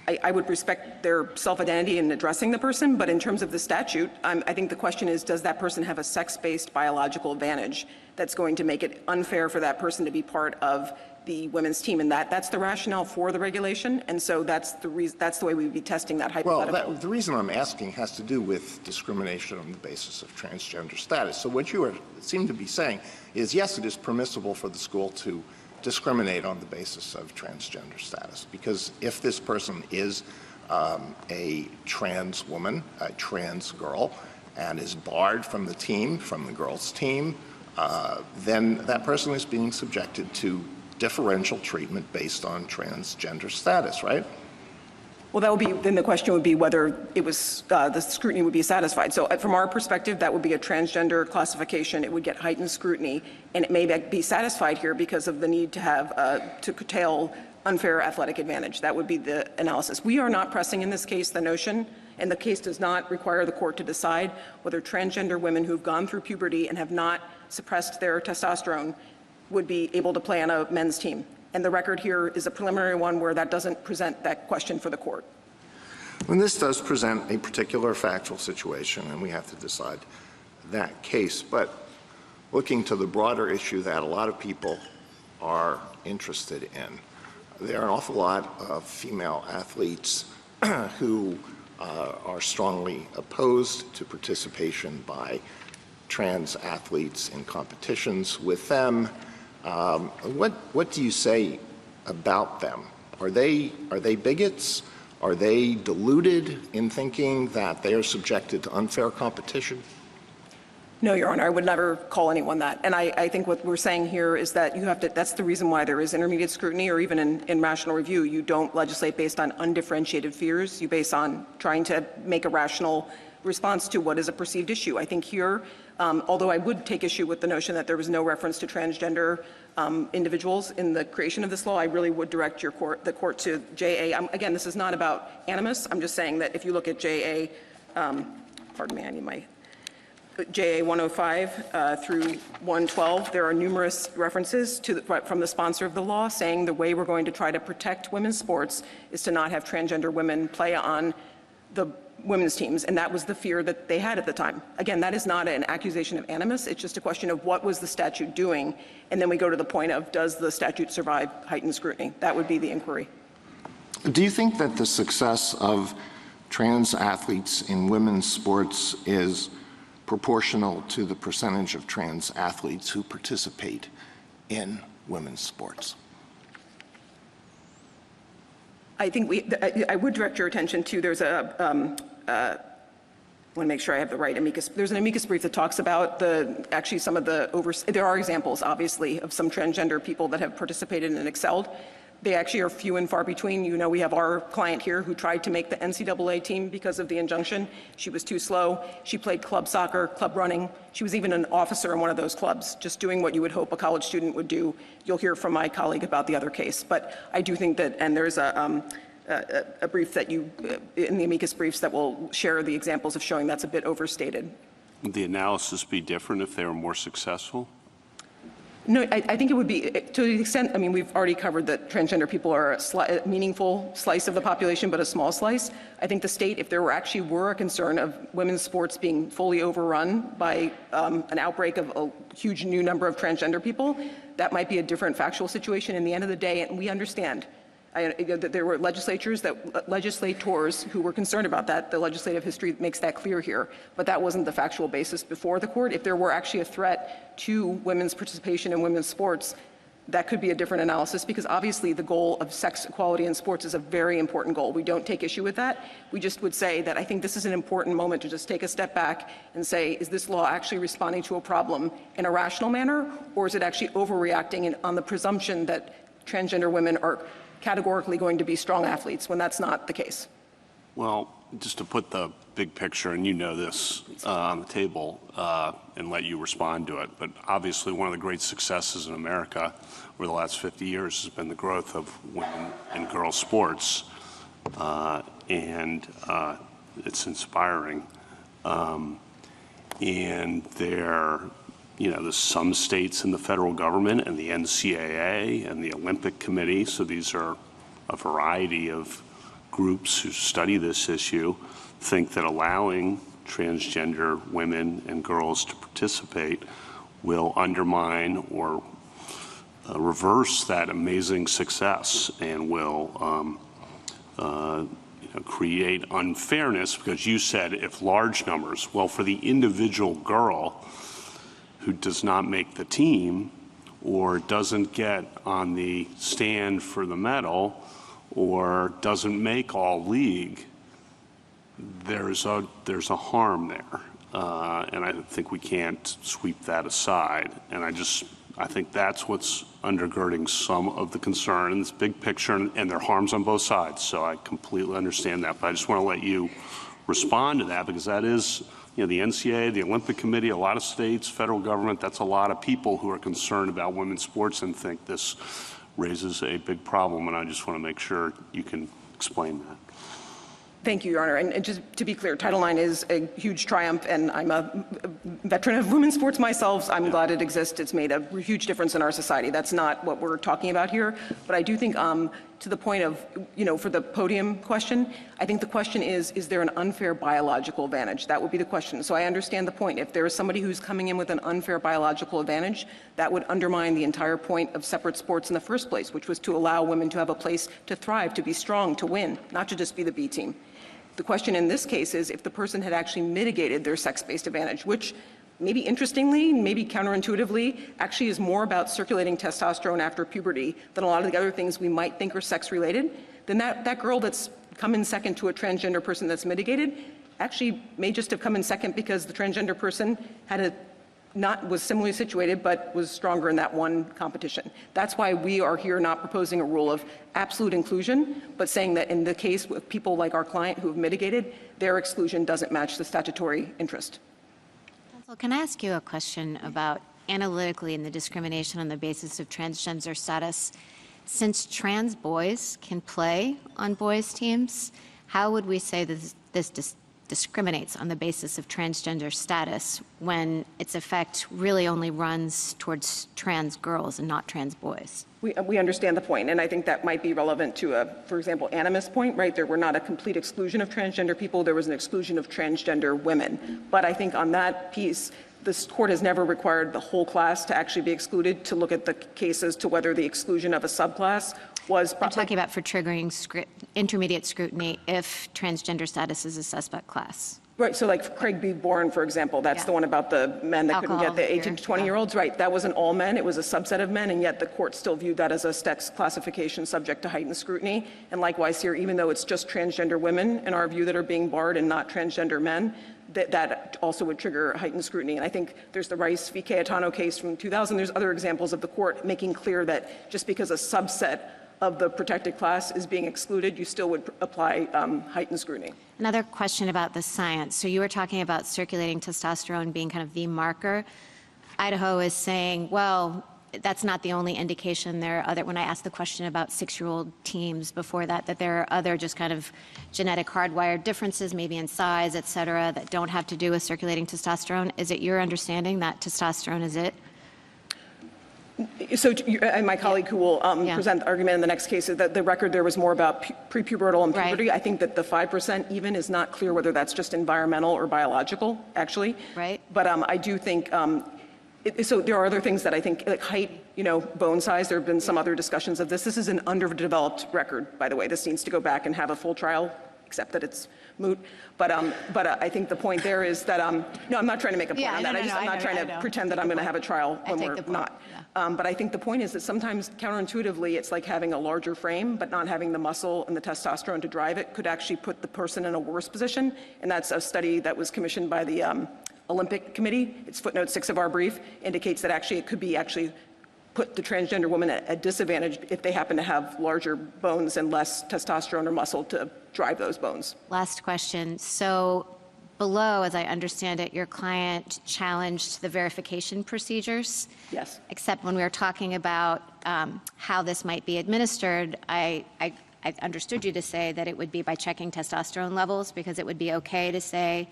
I would respect their self-identity in addressing the person, but in terms of the statute, I think the question is, does that person have a sex-based biological advantage that's going to make it unfair for that person to be part of the women's team? And that's the rationale for the regulation, and so that's the way we would be testing that hypothetical. Well, the reason I'm asking has to do with discrimination on the basis of transgender status. So what you seem to be saying is, yes, it is permissible for the school to discriminate on the basis of transgender status, because if this person is a trans woman, a trans girl, and is barred from the team, from the girls' team, then that person is being subjected to differential treatment based on transgender status, right? Well, that would be, then the question would be whether it was, the scrutiny would be satisfied. So from our perspective, that would be a transgender classification. It would get heightened scrutiny, and it may be satisfied here because of the need to have, to curtail unfair athletic advantage. That would be the analysis. We are not pressing in this case the notion, and the case does not require the court to decide whether transgender women who've gone through puberty and have not suppressed their testosterone would be able to play on a men's team. And the record here is a preliminary one where that doesn't present that question for the court. And this does present a particular factual situation, and we have to decide that case. But looking to the broader issue that a lot of people are interested in, there are an awful lot of female athletes who are strongly opposed to participation by trans athletes in competitions with them. What do you say about them? Are they bigots? Are they deluded in thinking that they are subjected to unfair competition? No, Your Honor, I would never call anyone that. And I think what we're saying here is that you have to, that's the reason why there is intermediate scrutiny, or even in rational review, you don't legislate based on undifferentiated fears. You base on trying to make a rational response to what is a perceived issue. I think here Although I would take issue with the notion that there was no reference to transgender individuals in the creation of this law, I really would direct the court to JA. Again, this is not about animus. I'm just saying that if you look at JA, pardon me, I need my JA 105 through 112, there are numerous references from the sponsor of the law saying the way we're going to try to protect women's sports is to not have transgender women play on the women's teams, and that was the fear that they had at the time. Again, that is not an accusation of animus. It's just a question of what was the statute doing, and then we go to the point of does the statute survive heightened scrutiny? That would be the inquiry. Do you think that the success of trans athletes in women's sports is proportional to the percentage of trans athletes who participate in women's sports? I think I would direct your attention to, there's I want to make sure I have the right amicus. There's an amicus brief that talks about actually some of there are examples, obviously, of some transgender people that have participated and excelled. They actually are few and far between. You know, we have our client here who tried to make the NCAA team because of the injunction. She was too slow. She played club soccer, club running. She was even an officer in one of those clubs, just doing what you would hope a college student would do. You'll hear from my colleague about the other case. But I do think that, and there's a brief that in the amicus briefs that will share the examples of showing that's a bit overstated. Would the analysis be different if they were more successful? No, I think it would be, to the extent, I mean, we've already covered that transgender people are a meaningful slice of the population, but a small slice. I think the state, if there actually were a concern of women's sports being fully overrun by an outbreak of a huge new number of transgender people, that might be a different factual situation. In the end of the day, and we understand that there were legislators who were concerned about that. The legislative history makes that clear here. But that wasn't the factual basis before the court. If there were actually a threat to women's participation in women's sports, that could be a different analysis, because obviously the goal of sex equality in sports is a very important goal. We don't take issue with that. We just would say that I think this is an important moment to just take a step back and say, is this law actually responding to a problem in a rational manner, or is it actually overreacting on the presumption that transgender women are categorically going to be strong athletes when that's not the case? Well, just to put the big picture, and you know this, on the table, and let you respond to it, but obviously one of the great successes in America over the last 50 years has been the growth of women and girls sports, and it's inspiring. And there's some states in the federal government and the NCAA and the Olympic Committee, so these are a variety of groups who study this issue, think that allowing transgender women and girls to participate will undermine or reverse that amazing success and will create unfairness, because you said if large numbers, well, for the individual girl who does not make the team or doesn't get on the stand for the medal or doesn't make all league, there's a harm there. And I think we can't sweep that aside. And I think that's what's undergirding some of the concern in this big picture, and there are harms on both sides. So I completely understand that, but I just want to let you respond to that, because that is, the NCAA, the Olympic Committee, a lot of states, federal government, that's a lot of people who are concerned about women's sports and think this raises a big problem, and I just want to make sure you can explain that. Thank you, Your Honor. And just to be clear, Title IX is a huge triumph, and I'm a veteran of women's sports myself. I'm glad it exists. It's made a huge difference in our society. That's not what we're talking about here. But I do think, to the point of, for the podium question, I think the question is there an unfair biological advantage? That would be the question. So I understand the point. If there is somebody who's coming in with an unfair biological advantage, that would undermine the entire point of separate sports in the first place, which was to allow women to have a place to thrive, to be strong, to win, not to just be the B team. The question in this case is if the person had actually mitigated their sex-based advantage, which maybe interestingly, maybe counterintuitively, actually is more about circulating testosterone after puberty than a lot of the other things we might think are sex-related, then that girl that's come in second to a transgender person that's mitigated actually may just have come in second because the transgender person was similarly situated but was stronger in that one competition. That's why we are here not proposing a rule of absolute inclusion, but saying that in the case with people like our client who have mitigated, their exclusion doesn't match the statutory interest. Counsel, Well, can I ask you a question about analytically in the discrimination on the basis of transgender status? Since trans boys can play on boys' teams, how would we say that this discriminates on the basis of transgender status when its effect really only runs towards trans girls and not trans boys? We understand the point, and I think that might be relevant to for example, animus point, right? There were not a complete exclusion of transgender people, there was an exclusion of transgender women. But I think on that piece, this court has never required the whole class to actually be excluded to look at the cases to whether the exclusion of a subclass was... I'm talking about for triggering intermediate scrutiny if transgender status is a suspect class. Right, so like Craig B. Bourne, for example, that's the one about the men that couldn't get the 18 to 20-year-olds, right? That wasn't all men, it was a subset of men, and yet the court still viewed that as a sex classification subject to heightened scrutiny. And likewise here, even though it's just transgender women, in our view, that are being barred and not transgender men, that also would trigger heightened scrutiny. And I think there's the Rice v. Cayetano case from 2000. There's other examples of the court making clear that just because a subset of the protected class is being excluded, you still would apply heightened scrutiny. Another question about the science. So you were talking about circulating testosterone being kind of the marker. Idaho is saying, well, that's not the only indication. There are other, when I asked the question about 6-year-old teams before that, that there are other just kind of genetic hardwired differences, maybe in size, et cetera, that don't have to do with circulating testosterone. Is it your understanding that testosterone is it? So, and my colleague who will present the argument in the next case, is that the record there was more about prepubertal and puberty. Right. I think that the 5% even is not clear whether that's just environmental or biological, actually. Right. But I do think, so there are other things that I think, like height, bone size, there have been some other discussions of this. This is an underdeveloped record, by the way. This needs to go back and have a full trial, except that it's moot. But I think the point there is that, no, I'm not trying to make a point on that. I'm not trying to pretend that I'm going to have a trial when we're not. But I think the point is that sometimes counterintuitively, it's like having a larger frame, but not having the muscle and the testosterone to drive it could actually put the person in a worse position. And that's a study that was commissioned by the Olympic Committee. It's footnote 6 of our brief, indicates that actually it could be actually put the transgender woman at a disadvantage if they happen to have larger bones and less testosterone or muscle to drive those bones. Last question. So below, as I understand it, your client challenged the verification procedures. Yes. Except when we were talking about how this might be administered, I understood you to say that it would be by checking testosterone levels, because it would be okay to say,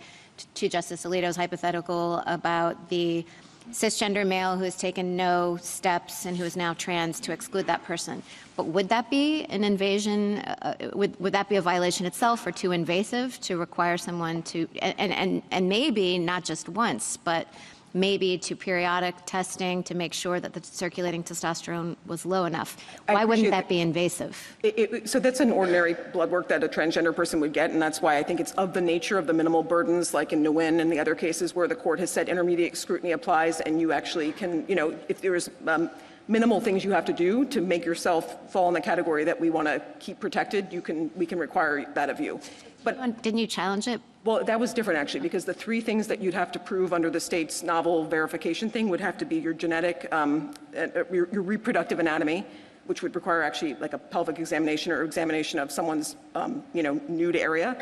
to Justice Alito's hypothetical about the cisgender male who has taken no steps and who is now trans, to exclude that person. But would that be an invasion? Would that be a violation itself, or too invasive to require someone to, and maybe not just once, but maybe to periodic testing to make sure that the circulating testosterone was low enough? Why wouldn't that be invasive? So that's an ordinary blood work that a transgender person would get, and that's why I think it's of the nature of the minimal burdens, like in Nguyen and the other cases where the court has said intermediate scrutiny applies, and you actually can, if there's minimal things you have to do to make yourself fall in the category that we want to keep protected, we can require that of you. But didn't you challenge it? Well, that was different, actually, because the 3 things that you'd have to prove under the state's novel verification thing would have to be your genetic, your reproductive anatomy, which would require actually like a pelvic examination or examination of someone's, nude area.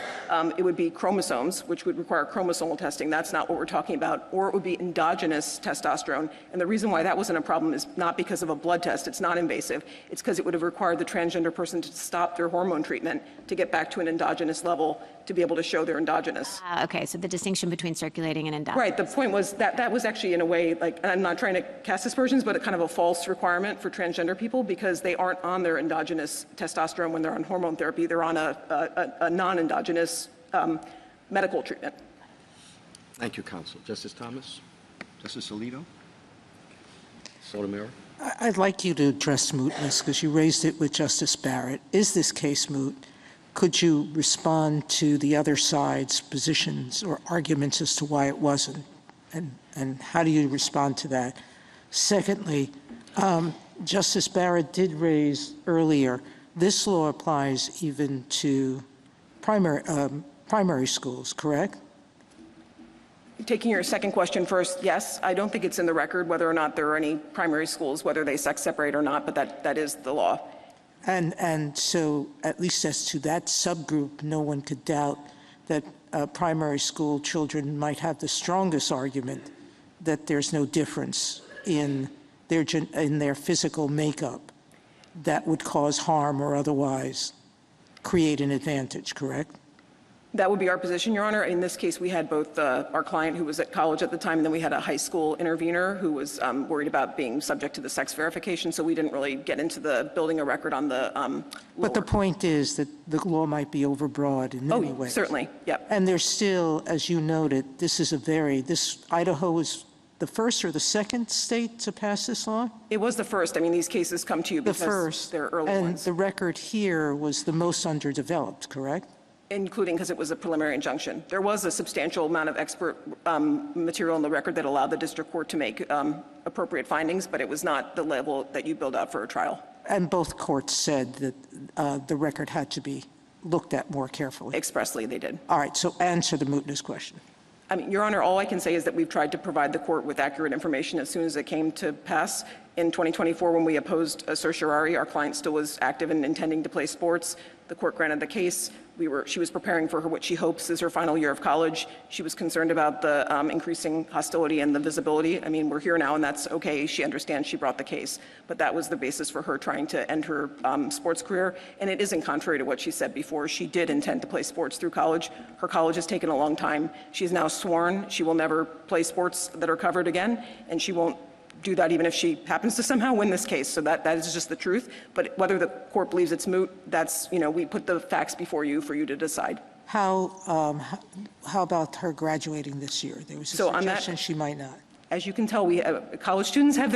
It would be chromosomes, which would require chromosomal testing. That's not what we're talking about. Or it would be endogenous testosterone. And the reason why that wasn't a problem is not because of a blood test. It's not invasive. It's because it would have required the transgender person to stop their hormone treatment to get back to an endogenous level to be able to show they're endogenous. Okay, so the distinction between circulating and endogenous. Right, the point was that was actually in a way, like, and I'm not trying to cast aspersions, but a kind of a false requirement for transgender people because they aren't on their endogenous testosterone when they're on hormone therapy. They're on a non-endogenous medical treatment. Thank you, counsel. Justice Thomas? Justice Alito? Sotomayor? I'd like you to address mootness because you raised it with Justice Barrett. Is this case moot? Could you respond to the other side's positions or arguments as to why it wasn't? And how do you respond to that? Secondly, Justice Barrett did raise earlier, this law applies even to primary schools, correct? Taking your second question first, yes. I don't think it's in the record whether or not there are any primary schools, whether they sex separate or not, but that is the law. And so, at least as to that subgroup, no one could doubt that primary school children might have the strongest argument that there's no difference in their physical makeup that would cause harm or otherwise create an advantage, correct? That would be our position, Your Honor. In this case, we had both our client who was at college at the time, and then we had a high school intervener who was worried about being subject to the sex verification, so we didn't really get into the building a record on the But the point is that the law might be overbroad in many ways. Certainly, yep. And there's still, as you noted, Idaho is the first or the second state to pass this law? It was the first. I mean, these cases come to you because they're early and ones. the record here was the most underdeveloped, correct? Including because it was a preliminary injunction. There was a substantial amount of expert material in the record that allowed the district court to make appropriate findings, but it was not the level that you build out for a trial. And both courts said that the record had to be looked at more carefully. Expressly, they did. All right, so answer the mootness question. I mean, Your Honor, all I can say is that we've tried to provide the court with accurate information as soon as it came to pass. In 2024, when we opposed certiorari, our client still was active and intending to play sports. The court granted the case. She was preparing for what she hopes is her final year of college. She was concerned about the increasing hostility and the visibility. I mean, we're here now, and that's okay. She understands she brought the case. But that was the basis for her trying to end her sports career. And it isn't contrary to what she said before. She did intend to play sports through college. Her college has taken a long time. She's now sworn she will never play sports that are covered again, and she won't do that even if she happens to somehow win this case. So that is just the truth. But whether the court believes it's moot, that's, we put the facts before you for you to decide. How about her graduating this year? There was a suggestion she might not. As you can tell, we have, college students have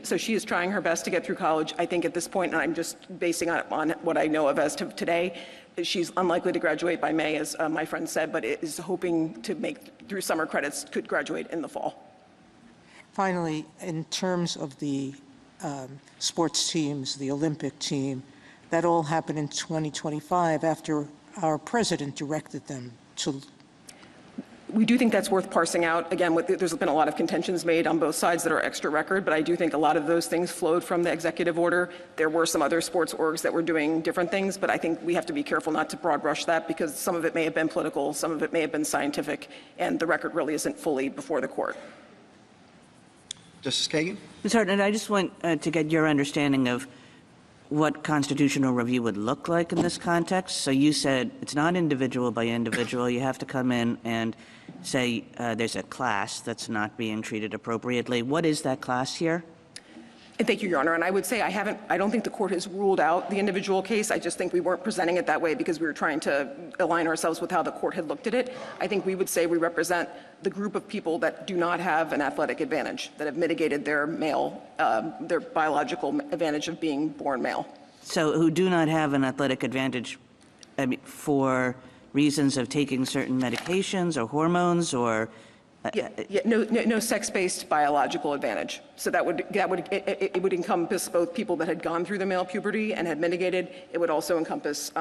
so she is trying her best to get through college. I think at this point, and I'm just basing on what I know of as to today, she's unlikely to graduate by May, as my friend said, but is hoping to make through summer credits, could graduate in the fall. Finally, in terms of the sports teams, the Olympic team, that all happened in 2025 after our president directed them to. We do think that's worth parsing out. Again, there's been a lot of contentions made on both sides that are extra record, but I do think a lot of those things flowed from the executive order. There were some other sports orgs that were doing different things, but I think we have to be careful not to broad brush that because some of it may have been political, some of it may have been scientific, and the record really isn't fully before the court. Justice Kagan? Ms. Hartnett, I just want to get your understanding of what constitutional review would look like in this context. So you said it's not individual by individual. You have to come in and say there's a class that's not being treated appropriately. What is that class here? Thank you, Your Honor. And I would say I don't think the court has ruled out the individual case. I just think we weren't presenting it that way because we were trying to align ourselves with how the court had looked at it. I think we would say we represent the group of people that do not have an athletic advantage, that have mitigated their their biological advantage of being born male. So who do not have an athletic advantage for reasons of taking certain medications or hormones or no sex-based biological advantage. So it would encompass both people that had gone through the male puberty and had mitigated. It would also encompass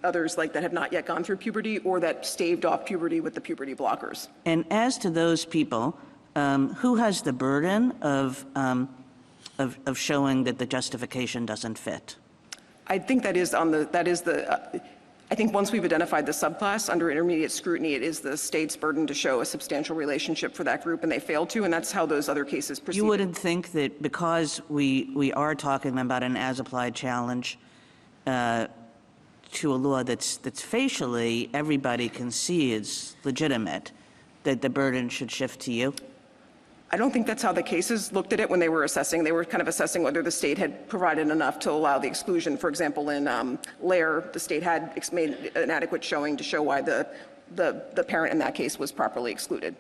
others that have not yet gone through puberty or that staved off puberty with the puberty blockers. And as to those people, who has the burden of showing that the justification doesn't fit? I think I think once we've identified the subclass under intermediate scrutiny, it is the state's burden to show a substantial relationship for that group, and they failed to, and that's how those other cases proceed. You wouldn't think that because we are talking about an as-applied challenge to a law that's facially everybody can see is legitimate, that the burden should shift to you? I don't think that's how the cases looked at it when they were assessing. They were kind of assessing whether the state had provided enough to allow the exclusion. For example, in Lair, the state had made an adequate showing to show why the parent in that case was properly excluded.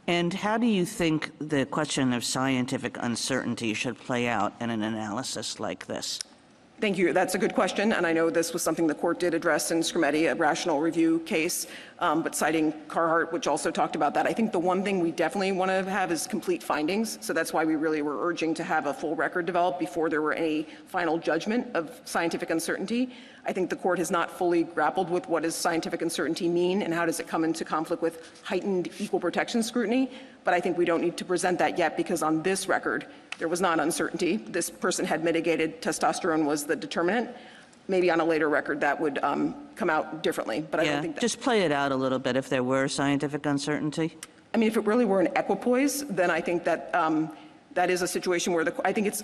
And how do you think the question of scientific uncertainty should play out in an analysis like this? Thank you. That's a good question, and I know this was something the court did address in Scrutiny, a rational review case, but citing Carhart, which also talked about that. I think the one thing we definitely want to have is complete findings, so that's why we really were urging to have a full record developed before there were any final judgment of scientific uncertainty. I think the court has not fully grappled with what does scientific uncertainty mean and how does it come into conflict with heightened equal protection scrutiny, but I think we don't need to present that yet because on this record, there was not uncertainty. This person had mitigated. Testosterone was the determinant. Maybe on a later record that would come out differently, but I don't think that. Just play it out a little bit if there were scientific uncertainty. I mean, if it really were an equipoise, then I think that that is a situation where I think it's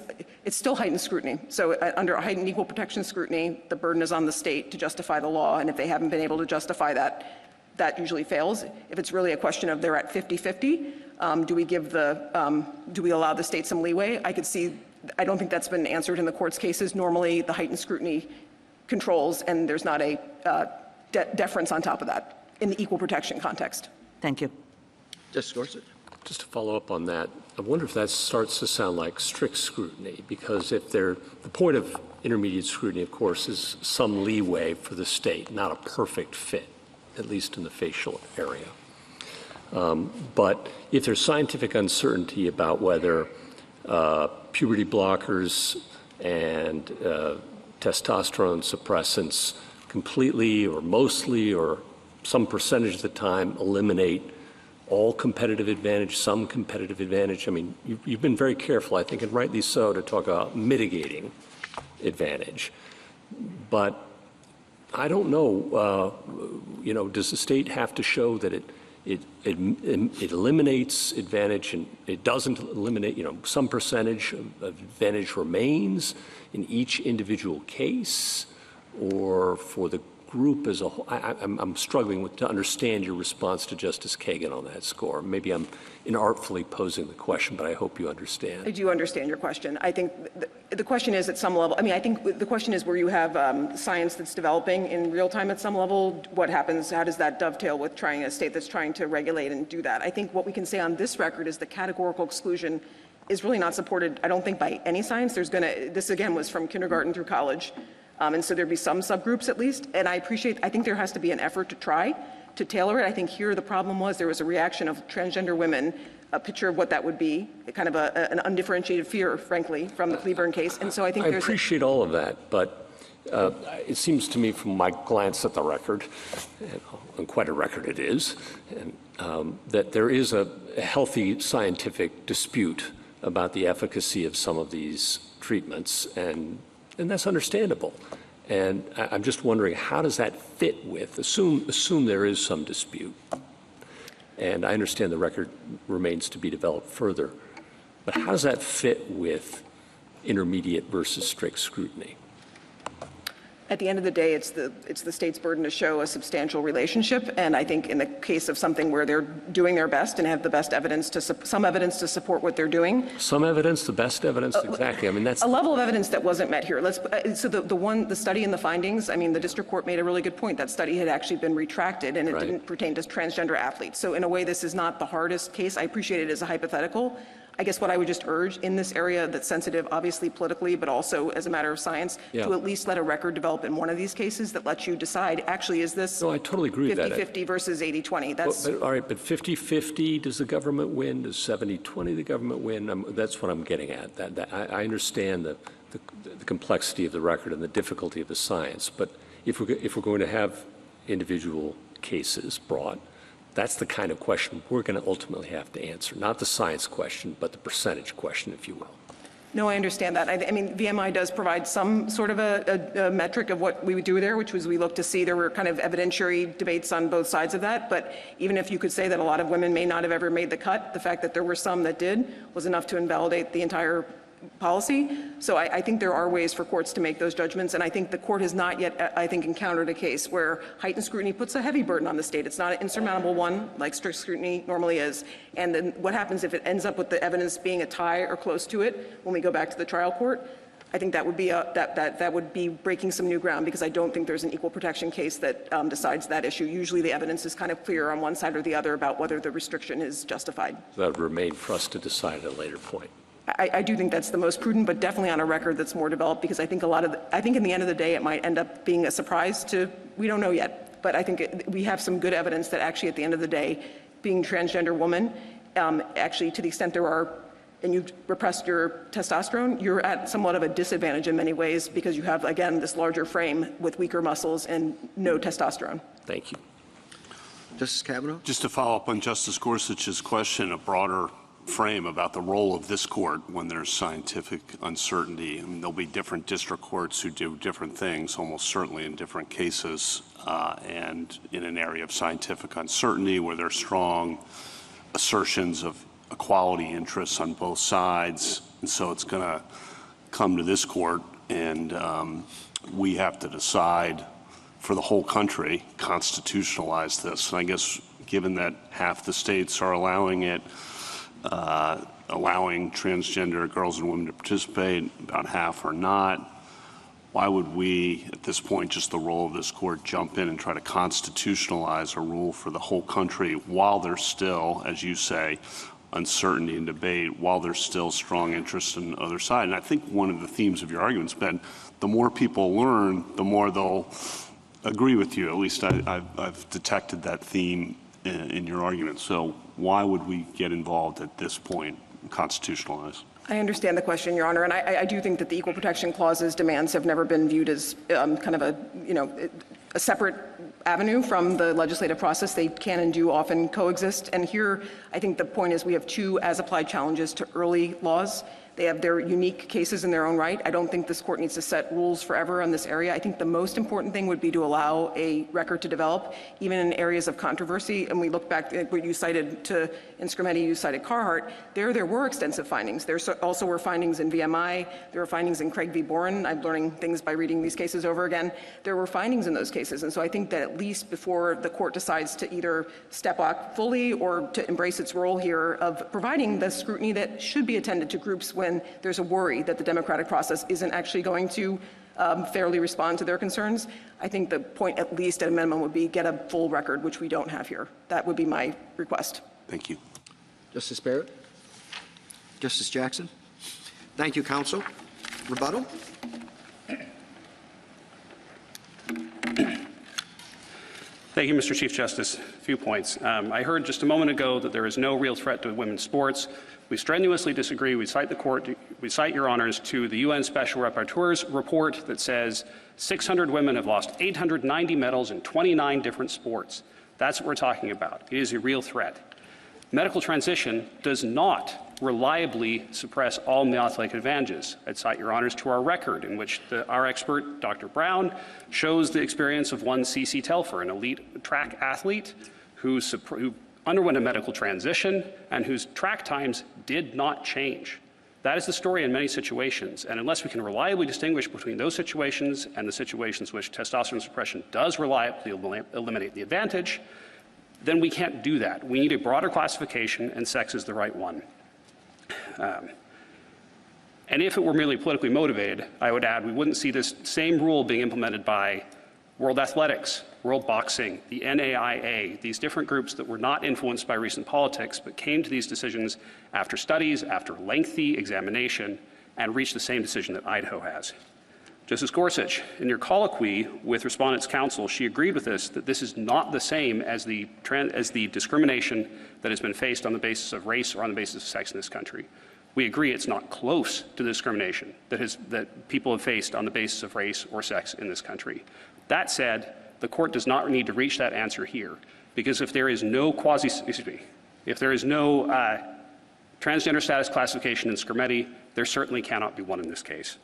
still heightened scrutiny. So under a heightened equal protection scrutiny, the burden is on the state to justify the law, and if they haven't been able to justify that, that usually fails. If it's really a question of they're at 50-50, do we allow the state some leeway? I don't think that's been answered in the court's cases. Normally, the heightened scrutiny controls, and there's not a deference on top of that in the equal protection context. Thank you. Justice Gorsuch. Just to follow up on that, I wonder if that starts to sound like strict scrutiny, because if the point of intermediate scrutiny, of course, is some leeway for the state, not a perfect fit, at least in the facial area. But if there's scientific uncertainty about whether puberty blockers and testosterone suppressants completely or mostly or some percentage of the time eliminate all competitive advantage, some competitive advantage. I mean, you've been very careful, I think, and rightly so, to talk about mitigating advantage. But I don't know, does the state have to show that it eliminates advantage and it doesn't eliminate, some percentage of advantage remains in each individual case, or for the group as a whole? I'm struggling to understand your response to Justice Kagan on that score. Maybe I'm inartfully posing the question, but I hope you understand. I do understand your question. I think the question is at some level, I think the question is where you have science that's developing in real time at some level, what happens, how does that dovetail with trying a state that's trying to regulate and do that? I think what we can say on this record is the categorical exclusion is really not supported, I don't think, by any science. This again was from kindergarten through college. And so there'd be some subgroups at least. And I think there has to be an effort to try to tailor it. I think here the problem was there was a reaction of transgender women, a picture of what that would be, kind of an undifferentiated fear, frankly, from the Cleburne case. And so I think I appreciate all of that, but it seems to me from my glance at the record, and quite a record it is, that there is a healthy scientific dispute about the efficacy of some of these treatments, and that's understandable. And I'm just wondering, how does that fit with, assume there is some dispute, and I understand the record remains to be developed further, but how does that fit with intermediate versus strict scrutiny? at the end of the day, it's the state's burden to show a substantial relationship. And I think in the case of something where they're doing their best and have the best evidence some evidence to support what they're doing. Some evidence, the best evidence, exactly. I mean, that's a level of evidence that wasn't met here. So the study and the findings. I mean, the district court made a really good point. That study had actually been retracted, and it didn't pertain to transgender athletes. So in a way, this is not the hardest case. I appreciate it as a hypothetical. I guess what I would just urge in this area that's sensitive, obviously politically, but also as a matter of science, to at least let a record develop in one of these cases that lets you decide, actually, is this no, I totally agree 50-50 versus 80-20? That's all right, but 50-50, does the government win? Does 70-20 the government win? That's what I'm getting at. I understand the complexity of the record and the difficulty of the science, but if we're going to have individual cases brought, that's the kind of question we're going to ultimately have to answer, not the science question, but the percentage question, if you will. No, I understand that. I mean, VMI does provide some sort of a metric of what we would do there, which was we looked to see there were kind of evidentiary debates on both sides of that. But even if you could say that a lot of women may not have ever made the cut, the fact that there were some that did was enough to invalidate the entire policy. So I think there are ways for courts to make those judgments, and I think the court has not yet, I think, encountered a case where heightened scrutiny puts a heavy burden on the state. It's not an insurmountable one, like strict scrutiny normally is. And then what happens if it ends up with the evidence being a tie or close to it when we go back to the trial court? I think that would be that would be breaking some new ground, because I don't think there's an equal protection case that decides that issue. Usually the evidence is kind of clear on one side or the other about whether the restriction is justified. So that would remain for us to decide at a later point. I do think that's the most prudent, but definitely on a record that's more developed, because I think I think in the end of the day, it might end up being a surprise to, we don't know yet, but I think we have some good evidence that actually at the end of the day, being transgender woman, actually to the extent there are, and you've repressed your testosterone, you're at somewhat of a disadvantage in many ways, because you have, again, this larger frame with weaker muscles and no testosterone. Thank you. Justice Kavanaugh? Just to follow up on Justice Gorsuch's question, a broader frame about the role of this court when there's scientific uncertainty. I mean, there'll be different district courts who do different things, almost certainly in different cases, and in an area of scientific uncertainty where there's strong assertions of equality interests on both sides. And so it's going to come to this court, and we have to decide for the whole country, constitutionalize this. And I guess given that half the states are allowing it, allowing transgender girls and women to participate, about half are not, why would we, at this point, just the role of this court, jump in and try to constitutionalize a rule for the whole country while there's still, as you say, uncertainty and debate, while there's still strong interest in the other side? And I think one of the themes of your argument's been the more people learn, the more they'll agree with you. At least I've detected that theme in your argument. So why would we get involved at this point, constitutionalize? I understand the question, Your Honor, and I do think that the Equal Protection Clause's demands have never been viewed as kind of a separate avenue from the legislative process. They can and do often coexist. And here, I think the point is we have two as-applied challenges to early laws. They have their unique cases in their own right. I don't think this court needs to set rules forever on this area. I think the most important thing would be to allow a record to develop, even in areas of controversy. And we look back at what you cited in Scrutiny, you cited Carhart. There were extensive findings. There also were findings in VMI. There were findings in Craig v. Boren. I'm learning things by reading these cases over again. There were findings in those cases. And so I think that at least before the court decides to either step back fully or to embrace its role here of providing the scrutiny that should be attended to groups when there's a worry that the democratic process isn't actually going to fairly respond to their concerns, I think the point, at least at a minimum, would be get a full record, which we don't have here. That would be my request. Thank you. Justice Barrett? Justice Jackson? Thank you, counsel. Rebuttal? Thank you, Mr. Chief Justice. A few points. I heard just a moment ago that there is no real threat to women's sports. We strenuously disagree. We cite Your Honors to the UN Special Rapporteur's report that says 600 women have lost 890 medals in 29 different sports. That's what we're talking about. It is a real threat. Medical transition does not reliably suppress all male athletic advantages. I'd cite Your Honors to our record in which our expert, Dr. Brown, shows the experience of one C.C. Telfer, an elite track athlete who underwent a medical transition and whose track times did not change. That is the story in many situations, and unless we can reliably distinguish between those situations and the situations which testosterone suppression does reliably eliminate the advantage, then we can't do that. We need a broader classification, and sex is the right one. And if it were merely politically motivated, I would add we wouldn't see this same rule being implemented by World Athletics, World Boxing, the NAIA, these different groups that were not influenced by recent politics but came to these decisions after studies, after lengthy examination, and reached the same decision that Idaho has. Justice Gorsuch, in your colloquy with Respondents' Counsel, she agreed with us that this is not the same as the discrimination that has been faced on the basis of race or on the basis of sex in this country. We agree it's not close to the discrimination that people have faced on the basis of race or sex in this country. That said, the court does not need to reach that answer here, because if there is no transgender status classification in Scrutiny, there certainly cannot be one in this case.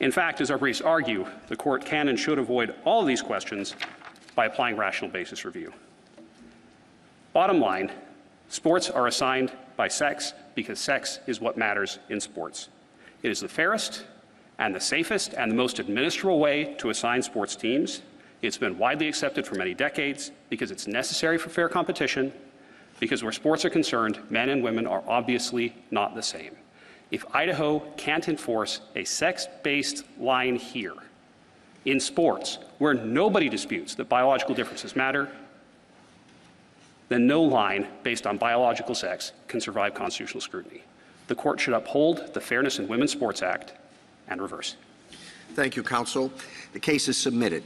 In fact, as our briefs argue, the court can and should avoid all of these questions by applying rational basis review. Bottom line, sports are assigned by sex because sex is what matters in sports. It is the fairest and the safest and the most administrable way to assign sports teams. It's been widely accepted for many decades because it's necessary for fair competition, because where sports are concerned, men and women are obviously not the same. If Idaho can't enforce a sex-based line here in sports where nobody disputes that biological differences matter, then no line based on biological sex can survive constitutional scrutiny. The court should uphold the Fairness in Women's Sports Act and reverse. Thank you, counsel. The case is submitted.